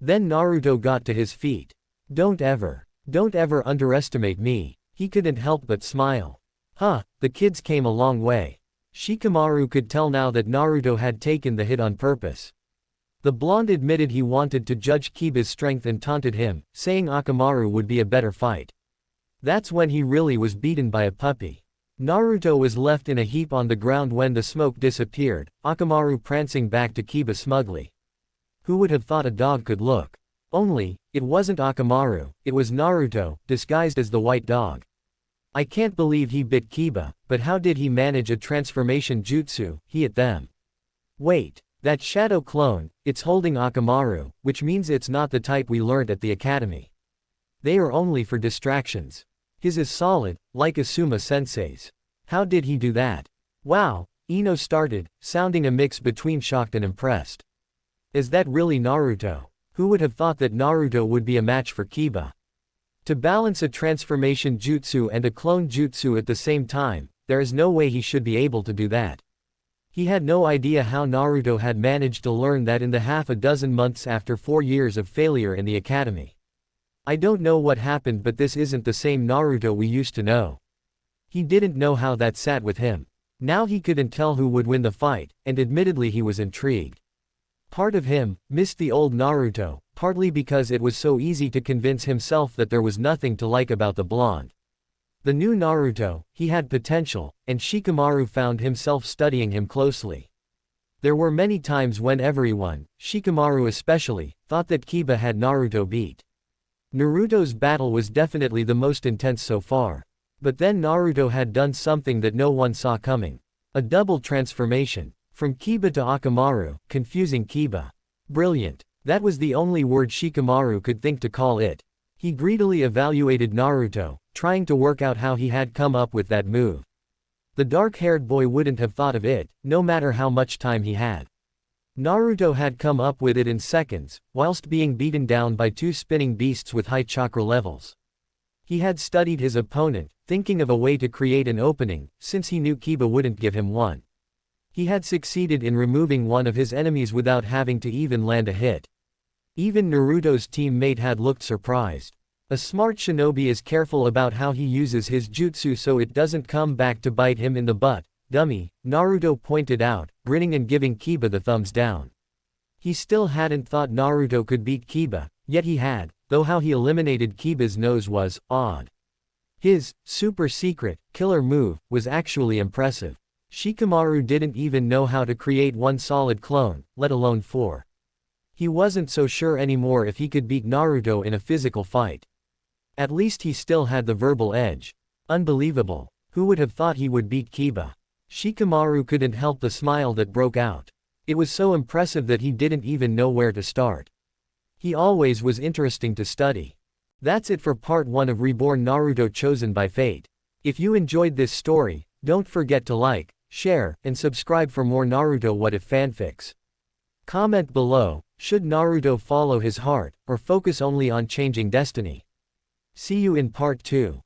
Then Naruto got to his feet. Don't ever underestimate me. He couldn't help but smile. Huh, the kids came a long way. Shikamaru could tell now that Naruto had taken the hit on purpose. The blonde admitted he wanted to judge Kiba's strength and taunted him, saying Akamaru would be a better fight. That's when he really was beaten by a puppy. Naruto was left in a heap on the ground when the smoke disappeared, Akamaru prancing back to Kiba smugly. Who would have thought a dog could look? Only, it wasn't Akamaru, it was Naruto, disguised as the white dog. I can't believe he bit Kiba, but how did he manage a transformation jutsu, he at them? Wait, that shadow clone, it's holding Akamaru, which means it's not the type we learned at the academy. They are only for distractions. His is solid, like Asuma-sensei's. How did he do that? Wow, Ino started, sounding a mix between shocked and impressed. Is that really Naruto? Who would have thought that Naruto would be a match for Kiba? To balance a transformation jutsu and a clone jutsu at the same time, there is no way he should be able to do that. He had no idea how Naruto had managed to learn that in the half a dozen months after 4 years of failure in the academy. I don't know what happened, but this isn't the same Naruto we used to know. He didn't know how that sat with him. Now he couldn't tell who would win the fight, and admittedly he was intrigued. Part of him missed the old Naruto, partly because it was so easy to convince himself that there was nothing to like about the blonde. The new Naruto, he had potential, and Shikamaru found himself studying him closely. There were many times when everyone, Shikamaru especially, thought that Kiba had Naruto beat. Naruto's battle was definitely the most intense so far. But then Naruto had done something that no one saw coming. A double transformation. From Kiba to Akamaru, confusing Kiba. Brilliant. That was the only word Shikamaru could think to call it. He greedily evaluated Naruto, trying to work out how he had come up with that move. The dark-haired boy wouldn't have thought of it, no matter how much time he had. Naruto had come up with it in seconds, whilst being beaten down by 2 spinning beasts with high chakra levels. He had studied his opponent, thinking of a way to create an opening, since he knew Kiba wouldn't give him one. He had succeeded in removing one of his enemies without having to even land a hit. Even Naruto's teammate had looked surprised. A smart shinobi is careful about how he uses his jutsu so it doesn't come back to bite him in the butt, dummy, Naruto pointed out, grinning and giving Kiba the thumbs down. He still hadn't thought Naruto could beat Kiba, yet he had, though how he eliminated Kiba's nose was odd. His super secret, killer move, was actually impressive. Shikamaru didn't even know how to create one solid clone, let alone 4. He wasn't so sure anymore if he could beat Naruto in a physical fight. At least he still had the verbal edge. Unbelievable. Who would have thought he would beat Kiba? Shikamaru couldn't help the smile that broke out. It was so impressive that he didn't even know where to start. He always was interesting to study. That's it for part 1 of Reborn Naruto Chosen by Fate. If you enjoyed this story, don't forget to like, share, and subscribe for more Naruto What If fanfics. Comment below, should Naruto follow his heart, or focus only on changing destiny? See you in part 2.